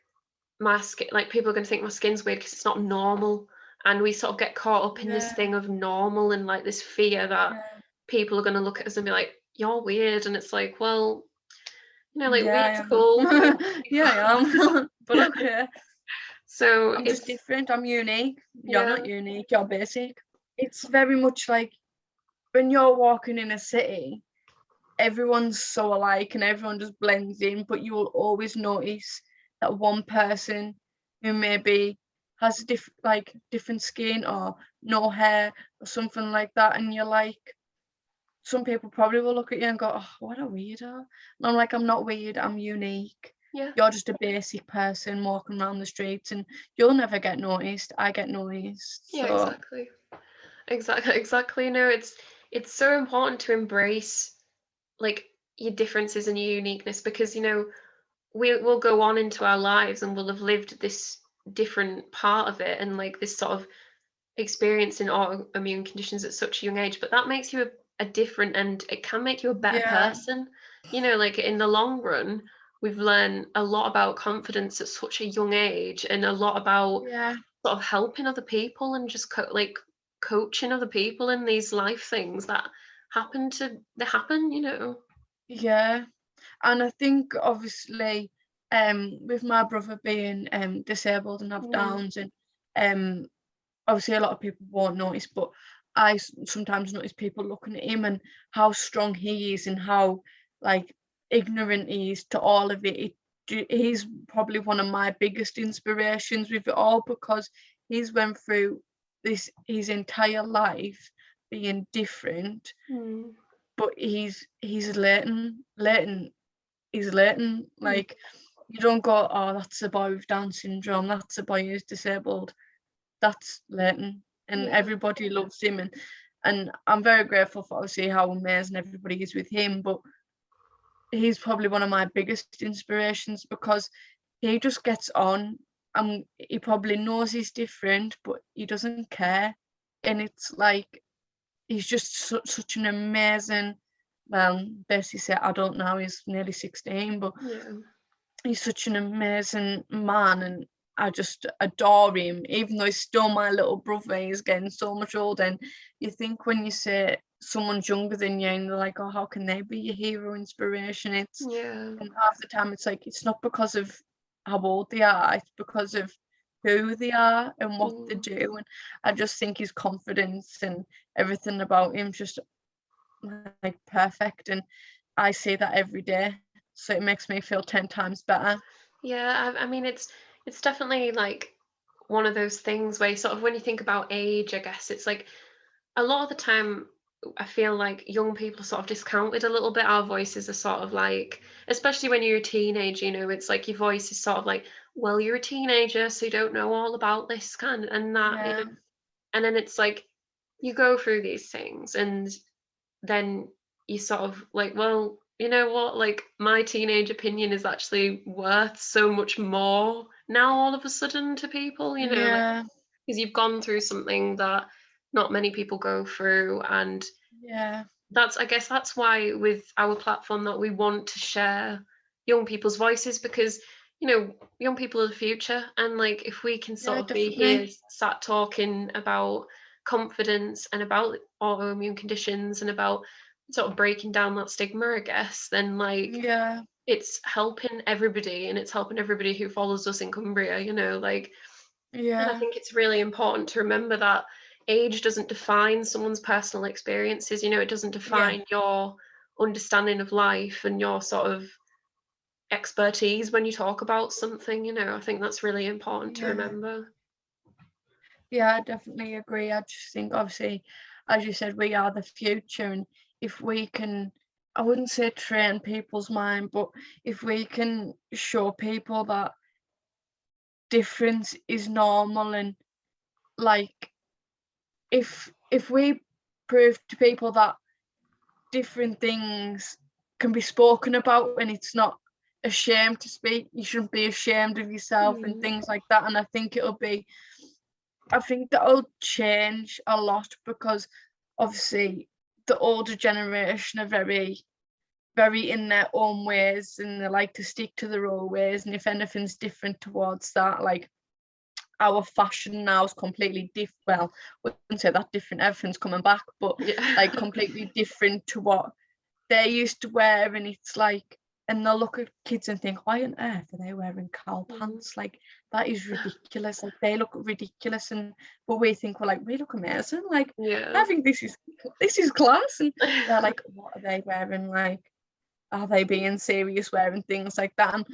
my skin, like people are going to think my skin's weird because it's not normal, and we sort of get caught up in this thing of normal and like this fear that people are going to look at us and be like, you're weird. And it's like, well, like weird's cool. Yeah, I am. But okay. So I'm just different. I'm unique. You're not unique. You're basic. It's very much like when you're walking in a city, everyone's so alike and everyone just blends in, but you will always notice that one person who maybe has different skin or no hair or something like that, and you're like, some people probably will look at you and go, oh, what a weirdo. And I'm like, I'm not weird, I'm unique. You're just a basic person walking around the streets, and you'll never get noticed. I get noticed. So. Exactly. No, it's so important to embrace like your differences and your uniqueness, because we'll go on into our lives and we'll have lived this different part of it and like this sort of experience in autoimmune conditions at such a young age, but that makes you a different, and it can make you a better person. Like in the long run, we've learned a lot about confidence at such a young age, and a lot about sort of helping other people and just coaching other people in these life things that happen. Yeah, and I think obviously with my brother being disabled and have Downs, and obviously a lot of people won't notice, but I sometimes notice people looking at him and how strong he is and how like ignorant he is to all of it. He's probably one of my biggest inspirations with it all, because he's went through this his entire life being different, but he's learning. Like, you don't go, oh, that's a boy with Down syndrome, that's a boy who's disabled. That's Leighton, and everybody loves him, and I'm very grateful for obviously how amazing everybody is with him, but he's probably one of my biggest inspirations because he just gets on, and he probably knows he's different, but he doesn't care. And it's like he's just such an amazing, well, basically say adult now, he's nearly 16, but he's such an amazing man, and I just adore him, even though he's still my little brother. He's getting so much older, and you think when you say someone's younger than you and they're like, oh, how can they be your hero inspiration? It's Yeah. and half the time it's like, it's not because of how old they are, it's because of who they are and what they do. And I just think his confidence and everything about him just like perfect, and I say that every day, so it makes me feel 10 times better. Yeah, I mean, it's definitely like one of those things where you sort of, when you think about age, I guess it's like a lot of the time I feel like young people are sort of discounted a little bit. Our voices are sort of like, especially when you're a teenager, it's like your voice is sort of like, well, you're a teenager, so you don't know all about this kind and that. Yeah, And then it's like you go through these things and then you sort of like, well, you know what, like my teenage opinion is actually worth so much more now all of a sudden to people, like yeah, because you've gone through something that not many people go through. And yeah, I guess that's why with our platform that we want to share young people's voices, because young people are the future, and like if we can sort yeah, of be here definitely. sat talking about confidence and about autoimmune conditions and about sort of breaking down that stigma, I guess, then like Yeah, it's helping everybody, and it's helping everybody who follows us in Cumbria, like. And I yeah, think it's really important to remember that age doesn't define someone's personal experiences. It doesn't yeah, define your understanding of life and your sort of expertise when you talk about something. I think that's really important to yeah, remember. yeah, I definitely agree. I just think, obviously, as you said, we are the future, and if we can, I wouldn't say train people's mind, but if we can show people that difference is normal, and like if we prove to people that different things can be spoken about and it's not a shame to speak, you shouldn't be ashamed of yourself and Mm, things like that. And I think that'll change a lot, because obviously the older generation are very in their own ways, and they like to stick to their own ways, and if anything's different towards that, like our fashion now is completely different. Well, we wouldn't say that different, everything's coming back, but yeah. like completely different to what they used to wear. And it's like, and they'll look at kids and think, why on earth are they wearing cowl Mm, pants? Like, that is ridiculous. Like, they look ridiculous, and but we think we're like, we look amazing. Like, yeah. I think this is class. And they're like, what are they wearing? Like, are they being serious wearing things like that? And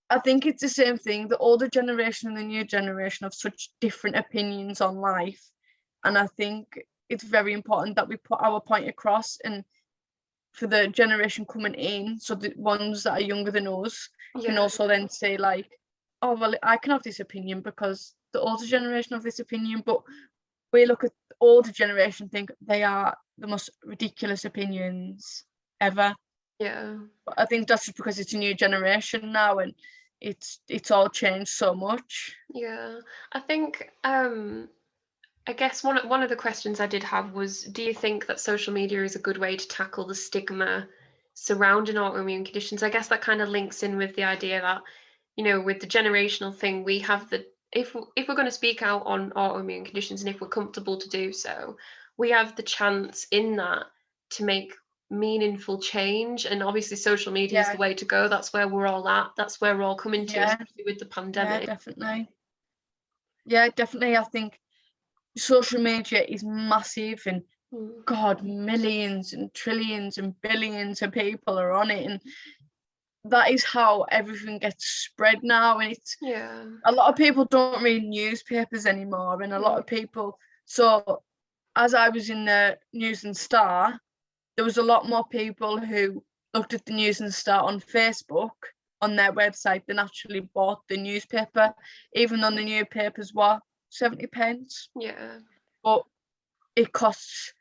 I think it's the same thing. The older generation and the new generation have such different opinions on life. And I think it's very important that we put our point across, and for the generation coming in, so the ones that are younger than us can Yeah. also then say like, oh well, I can have this opinion because the older generation have this opinion. But we look at the older generation, think they are the most ridiculous opinions ever. Yeah. But I think that's just because it's a new generation now, and it's all changed so much. Yeah. I think I guess one of the questions I did have was, do you think that social media is a good way to tackle the stigma surrounding autoimmune conditions? I guess that kind of links in with the idea that, with the generational thing, we have if we're going to speak out on autoimmune conditions, and if we're comfortable to do so, we have the chance in that to make meaningful change. And obviously social media is Yeah, the way to go. That's where we're all at. That's where we're all coming to, yeah, especially with the yeah, pandemic. definitely. Yeah, definitely. I think social media is massive, and Mm, God, millions and trillions and billions of people are on it, and that is how everything gets spread now. And it's yeah. a lot of people don't read newspapers anymore, and a lot Mm, of people. So as I was in the News and Star, there was a lot more people who looked at the News and Star on Facebook on their website than actually bought the newspaper, even though the newspapers were 70 pence. yeah. But it costs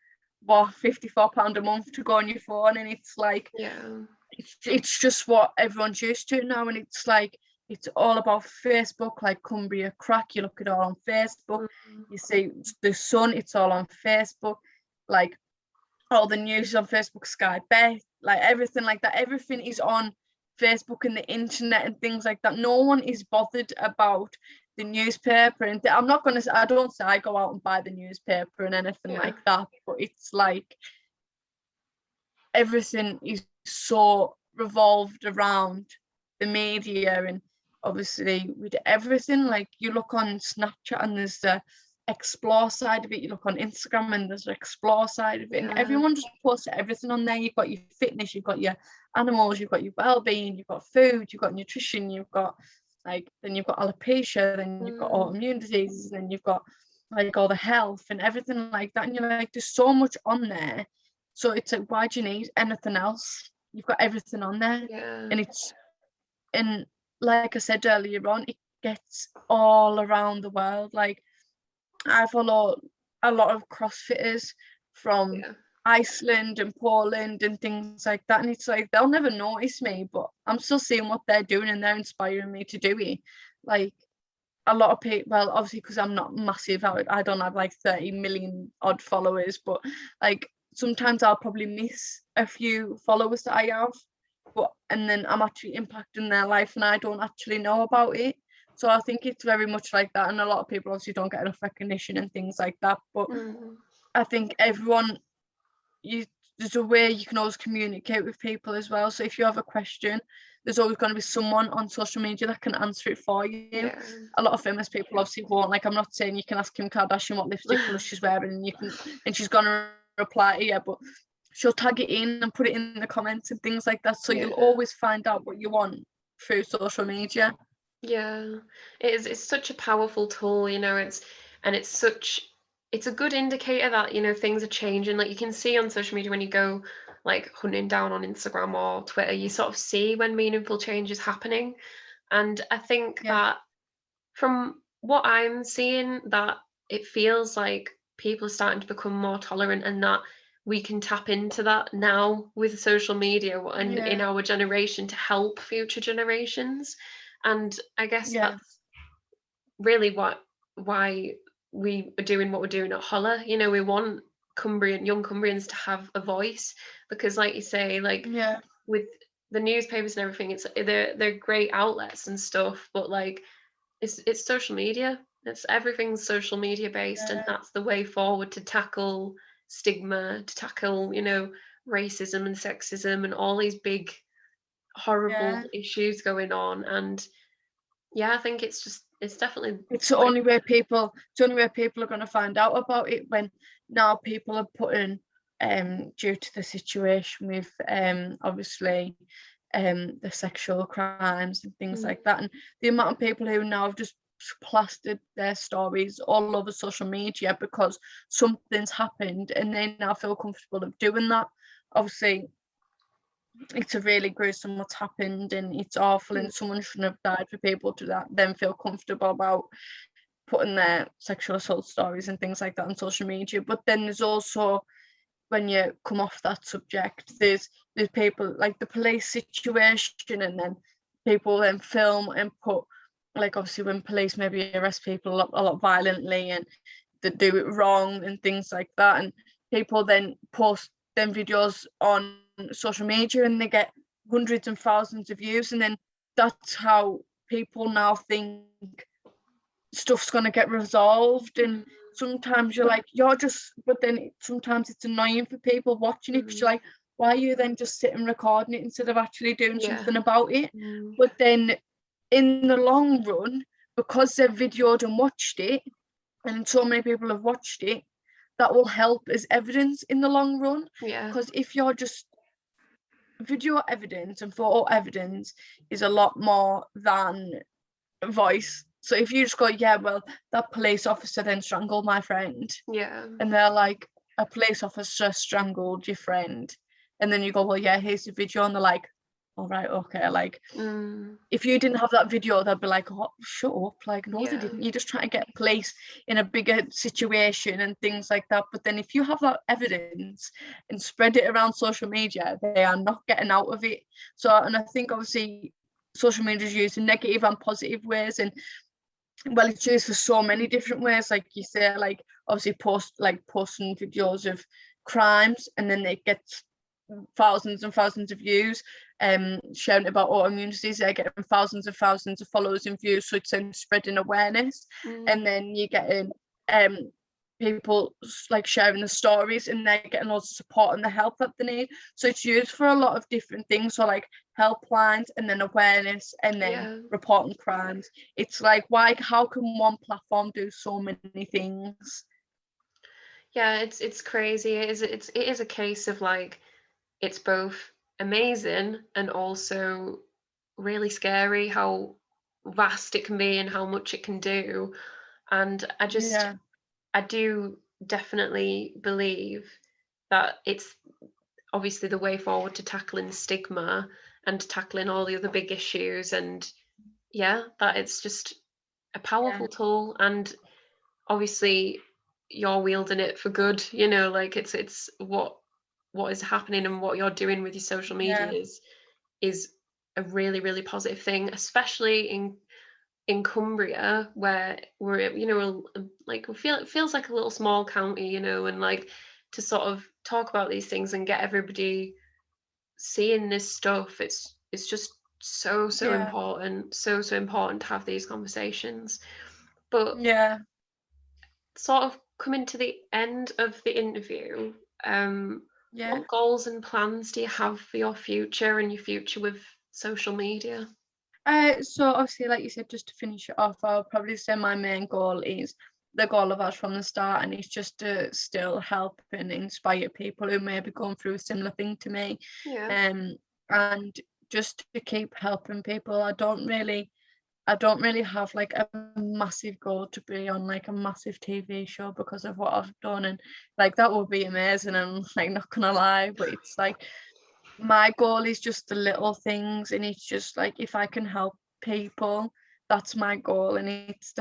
what, £54 a month to go on your phone, and it's like Yeah. it's just what everyone's used to now. And it's like it's all about Facebook, like Cumbria Crack, you look at it all on Facebook. Mm, You see the Sun, it's all on Facebook. Like all the news is on Facebook, Sky Bet, like everything like that, everything is on Facebook and the internet and things like that. No one is bothered about the newspaper, and I'm not gonna say, I don't say I go out and buy the newspaper and anything like that, but it's like everything is so revolved around the media. And obviously with everything, like you look on Snapchat and there's the explore side of it, you look on Instagram and there's the explore side of it, and everyone just posts everything on there. You've got your fitness, you've got your animals, you've got your well-being, you've got food, you've got nutrition, you've got like, then you've got alopecia, then you've got autoimmune diseases, then you've got like all the health and everything like that, and you're like, there's so much on there. So it's like, why do you need anything else? You've got everything on there. And it's, and like I said earlier on, it gets all around the world. Like I follow a lot of CrossFitters from Iceland and Poland and things like that, and it's like they'll never notice me, but I'm still seeing what they're doing and they're inspiring me to do it. Like a lot of people, well, obviously because I'm not massive, I don't have like 30 million odd followers, but like sometimes I'll probably miss a few followers that I have, but and then I'm actually impacting their life and I don't actually know about it. So I think it's very much like that, and a lot of people obviously don't get enough recognition and things like that, but I think everyone, there's a way you can always communicate with people as well. So if you have a question, there's always going to be someone on social media that can answer it for you. A lot of famous people obviously won't. Like I'm not saying you can ask Kim Kardashian what lipstick colour she's wearing and you can, and she's gonna reply to you, but she'll tag it in and put it in the comments and things like that. So you'll always find out what you want through social media. It's such a powerful tool, you know. It's a good indicator that, you know, things are changing. Like you can see on social media when you go like hunting down on Instagram or Twitter, you sort of see when meaningful change is happening. And I think that from what I'm seeing, that it feels like people are starting to become more tolerant, and that we can tap into that now with social media and in our generation to help future generations. And I guess that's really why we are doing what we're doing at Hollr. You know, we want young Cumbrians to have a voice, because like you say, like with the newspapers and everything, they're great outlets and stuff, but like it's social media. Everything's social media based, and that's the way forward to tackle stigma, to tackle, you know, racism and sexism and all these big horrible issues going on. And I think it's definitely, it's the only way people are going to find out about it, when now people are putting due to the situation with obviously the sexual crimes and things like that, and the amount of people who now have just plastered their stories all over social media because something's happened and they now feel comfortable of doing that. Obviously it's a really gruesome what's happened and it's awful and someone shouldn't have died, for people to then feel comfortable about putting their sexual assault stories and things like that on social media. But then there's also, when you come off that subject, there's people like the police situation, and then people then film and put, like obviously when police maybe arrest people a lot violently and they do it wrong and things like that, and people then post them videos on social media and they get hundreds and thousands of views, and then that's how people now think stuff's going to get resolved. And sometimes you're like, but then sometimes it's annoying for people watching it, because you're like, why are you then just sitting recording it instead of actually doing something about it? But then in the long run, because they've videoed and watched it, and so many people have watched it, that will help as evidence in the long run. Because if you're just video evidence and photo evidence is a lot more than voice. So if you just go, well, that police officer then strangled my friend, and they're like, a police officer strangled your friend, and then you go, well, here's the video, and they're like, all right, okay, like if you didn't have that video, they'd be like, oh, shut up, like no, they didn't, you're just trying to get police in a bigger situation and things like that. But then if you have that evidence and spread it around social media, they are not getting out of it. So, and I think obviously social media is used in negative and positive ways, and well, it's used for so many different ways, like you say, like obviously posting videos of crimes, and then it gets thousands and thousands of views, sharing about autoimmune disease. They're getting thousands and thousands of followers and views, so it's spreading awareness. And then you're getting people like sharing the stories, and they're getting lots of support and the help that they need. So it's used for a lot of different things, so like helplines, and then awareness, and then reporting crimes. It's like, why, how can one platform do so many things? Yeah, it's crazy. It is a case of like, it's both amazing and also really scary how vast it can be and how much it can do. And I do definitely believe that it's obviously the way forward to tackling stigma and tackling all the other big issues, and that it's just a powerful tool, and obviously you're wielding it for good, like it's what is happening and what you're doing with your social media is a really, really positive thing, especially in Cumbria, where we're, like, it feels like a little small county, and like to sort of talk about these things and get everybody seeing this stuff. It's just so important, so important to have these conversations. But sort of coming to the end of the interview, what goals and plans do you have for your future and your future with social media? So obviously, like you said, just to finish it off, I'll probably say my main goal is the goal of us from the start, and it's just to still help and inspire people who may be going through a similar thing to me, and just to keep helping people. I don't really have like a massive goal to be on like a massive TV show because of what I've done, and like that would be amazing, and like, not gonna lie, but it's like, my goal is just the little things, and it's just like, if I can help people, that's my goal. And it's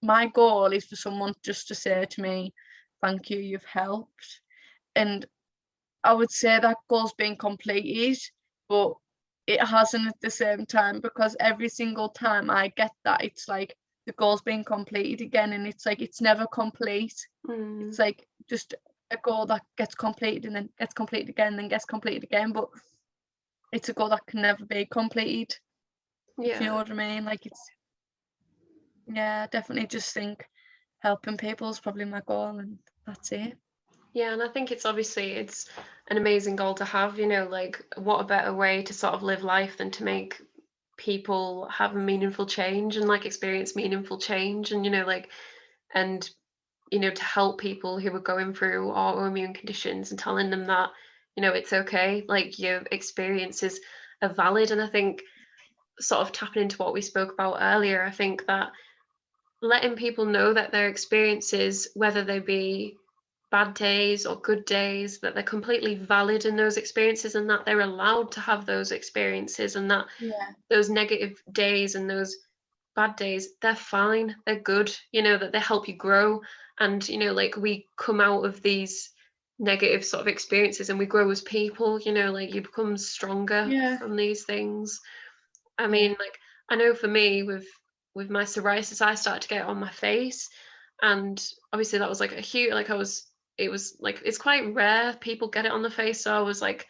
my goal is for someone just to say to me, thank you, you've helped. And I would say that goal's been completed, but it hasn't at the same time, because every single time I get that, it's like the goal's been completed again, and it's like, it's never complete. It's like just a goal that gets completed and then gets completed again, then gets completed again, but it's a goal that can never be completed. If you know what I mean? Like, it's definitely just think helping people is probably my goal, and that's it. Yeah, and I think it's an amazing goal to have, like, what a better way to sort of live life than to make people have a meaningful change and like experience meaningful change, and and to help people who are going through autoimmune conditions and telling them that, it's okay, like your experiences are valid. And I think, sort of tapping into what we spoke about earlier, I think that letting people know that their experiences, whether they be bad days or good days, that they're completely valid in those experiences, and that they're allowed to have those experiences, and that those negative days and those bad days, they're fine, they're good, that they help you grow. And like, we come out of these negative sort of experiences and we grow as people, like you become stronger from these things. I mean, like, I know for me with my psoriasis, I started to get it on my face, and obviously that was like a huge, like, it was like, it's quite rare people get it on the face, so I was like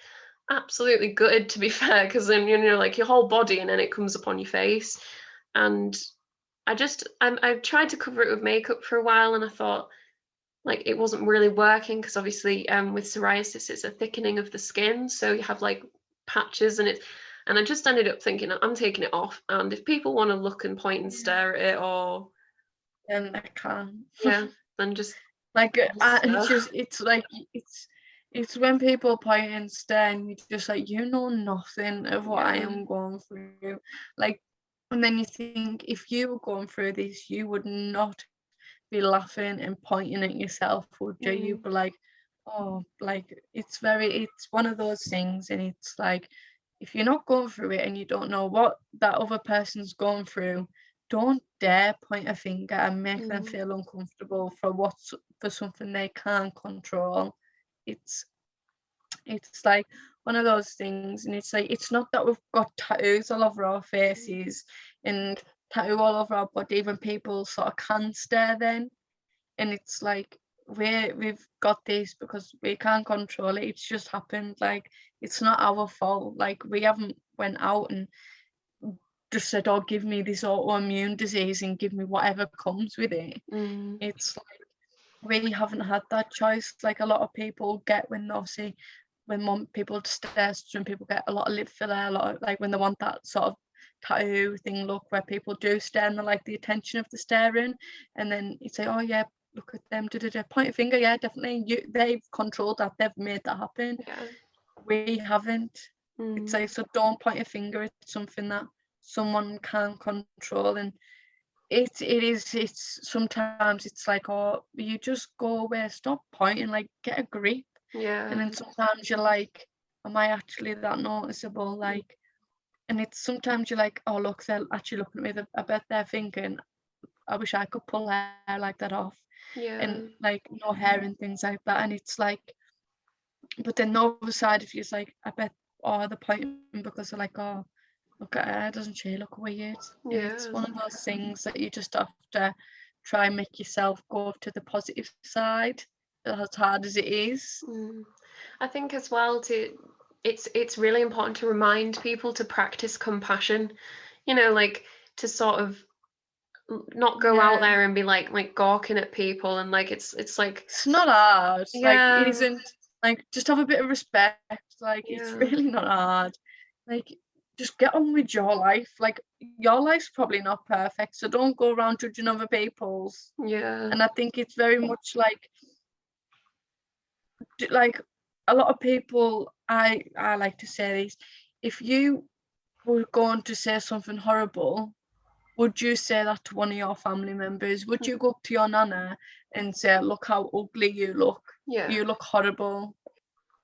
absolutely gutted, to be fair, because then like your whole body, and then it comes up on your face. And I tried to cover it with makeup for a while, and I thought, like, it wasn't really working, because obviously with psoriasis, it's a thickening of the skin, so you have like patches, and I just ended up thinking, I'm taking it off, and if people want to look and point and stare at it, or then I can then just like, it's like, it's when people point and stare, and you're just like, you know nothing of what I am going through, like. And then you think, if you were going through this, you would not be laughing and pointing at yourself, would you? You'd be like, oh, like, it's one of those things. And it's like, if you're not going through it and you don't know what that other person's going through, don't dare point a finger and make them feel uncomfortable for something they can't control. It's like one of those things. And it's like, it's not that we've got tattoos all over our faces and tattoo all over our body when people sort of can stare then. And it's like, we've got this because we can't control it. It's just happened. Like, it's not our fault. Like, we haven't went out and just said, oh, give me this autoimmune disease and give me whatever comes with it. It's like we haven't had that choice. Like, a lot of people get when obviously when people stare, when people get a lot of lip filler, a lot of, like, when they want that sort of tattoo thing look where people do stare and they like the attention of the staring, and then you say, oh yeah, look at them, point a finger, yeah, definitely, they've controlled that, they've made that happen. We haven't. It's like, so don't point a finger at something that someone can't control. And it's sometimes it's like, oh, you just go away, stop pointing, like, get a grip. And then sometimes you're like, am I actually that noticeable? Like, and it's sometimes you're like, oh look, they're actually looking at me, I bet they're thinking, I wish I could pull hair like that off. And like, no hair and things like that. And it's like, but then the other side of you is like, I bet, oh, they're pointing because they're like, oh, look at her, doesn't she look weird? And it's one of those things that you just have to try and make yourself go to the positive side, as hard as it is. I think as well it's really important to remind people to practice compassion, you know, like to sort of not go out there and be like gawking at people, and like it's like, it's not hard. Like, it isn't. Like, just have a bit of respect. Like, it's really not hard. Like, just get on with your life. Like, your life's probably not perfect, so don't go around judging other people's. And I think it's very much like a lot of people, I like to say this, if you were going to say something horrible, would you say that to one of your family members? Would you go up to your nana and say, look how ugly you look, you look horrible?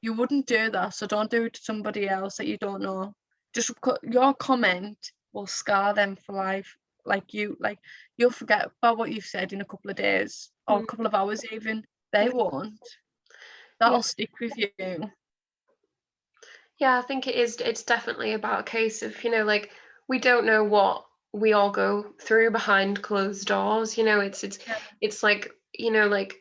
You wouldn't do that, so don't do it to somebody else that you don't know. Just your comment will scar them for life. Like, you'll forget about what you've said in a couple of days or a couple of hours even. They won't. That'll stick with you. I think it's definitely about a case of, you know, like, we don't know what we all go through behind closed doors, you know. It's like, you know, like,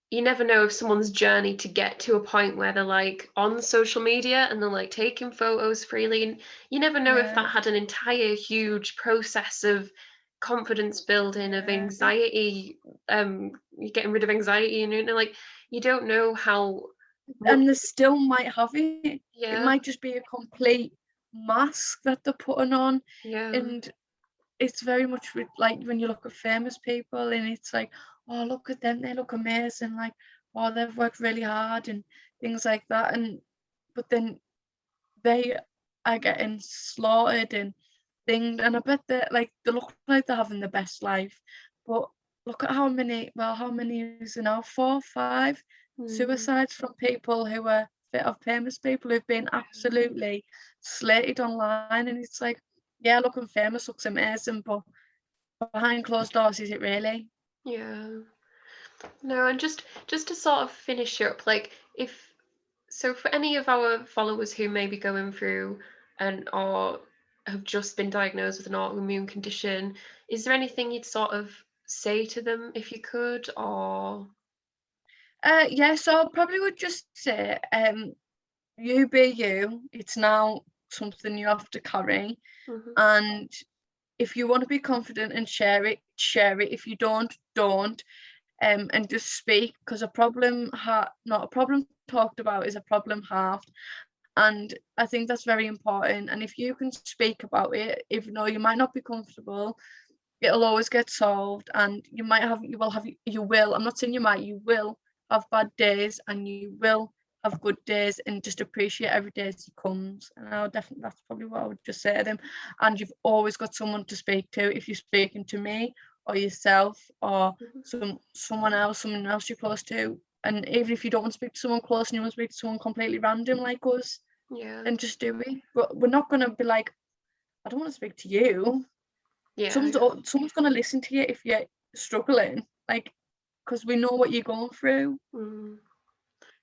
you never know if someone's journey to get to a point where they're like on social media and they're like taking photos freely, and you never know if that had an entire huge process of confidence building, of anxiety, you're getting rid of anxiety, and, you know, like, you don't know how. And they still might have it. It might just be a complete mask that they're putting on. And it's very much like when you look at famous people and it's like, oh, look at them, they look amazing, like, oh, they've worked really hard and things like that. And but then they are getting slaughtered and things, and I bet they look like they're having the best life. But look at how many is there now? 4, 5 suicides from people who are famous people who've been absolutely slated online. And it's like, yeah, looking famous looks amazing, but behind closed doors, is it really? No, and just to sort of finish up, like, so for any of our followers who may be going through or have just been diagnosed with an autoimmune condition, is there anything you'd sort of say to them if you could? Or So I probably would just say, you be you. It's now something you have to carry. And if you want to be confident and share it. If you don't. And just speak, because not a problem talked about is a problem halved. And I think that's very important. And if you can speak about it, even though you might not be comfortable, it'll always get solved. And you will, I'm not saying you will have bad days, and you will have good days, and just appreciate every day as it comes. And that's probably what I would just say to them. And you've always got someone to speak to. If you're speaking to me or yourself or someone else you're close to, and even if you don't want to speak to someone close and you want to speak to someone completely random like us, then just do it. But we're not going to be like, I don't want to speak to you. Someone's going to listen to you if you're struggling, like, because we know what you're going through.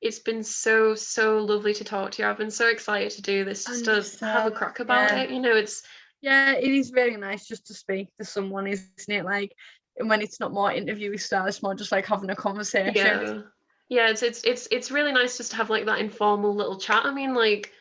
It's been so lovely to talk to you. I've been so excited to do this, just to have a crack about it, you know. It is very nice just to speak to someone, isn't it? Like, and when it's not my interview style, it's more just like having a conversation. Yeah, it's really nice just to have like that informal little chat. I mean, like,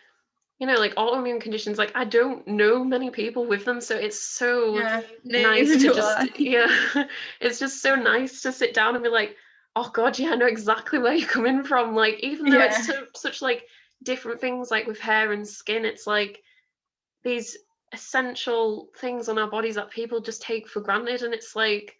you know, like autoimmune conditions, like I don't know many people with them, so it's so nice neither to do just I. it's just so nice to sit down and be like, oh God, yeah, I know exactly where you're coming from. Like, even though it's such like different things, like with hair and skin, it's like these essential things on our bodies that people just take for granted, and it's like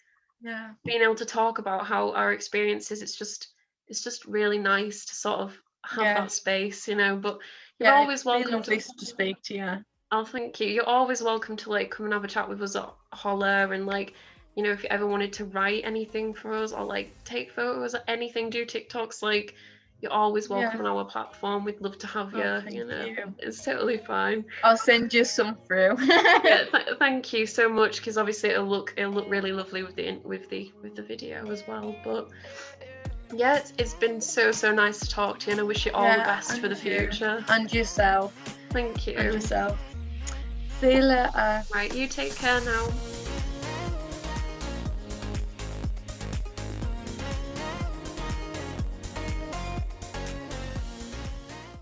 being able to talk about how our experiences, it's just really nice to sort of have that space, you know. But you're always it's been welcome lovely to speak to you. Oh, thank you. You're always welcome to like come and have a chat with us at Hollr, and like, you know, if you ever wanted to write anything for us or like take photos or anything, do TikToks, like you're always welcome on our platform. We'd love to have you. You know, it's totally fine. I'll send you some through. Yeah, thank you so much, because obviously it'll look really lovely with the video as well. But yeah, it's been so nice to talk to you, and I wish you all the best for the future. And yourself. Thank you. And yourself. See you later. Right, you take care now.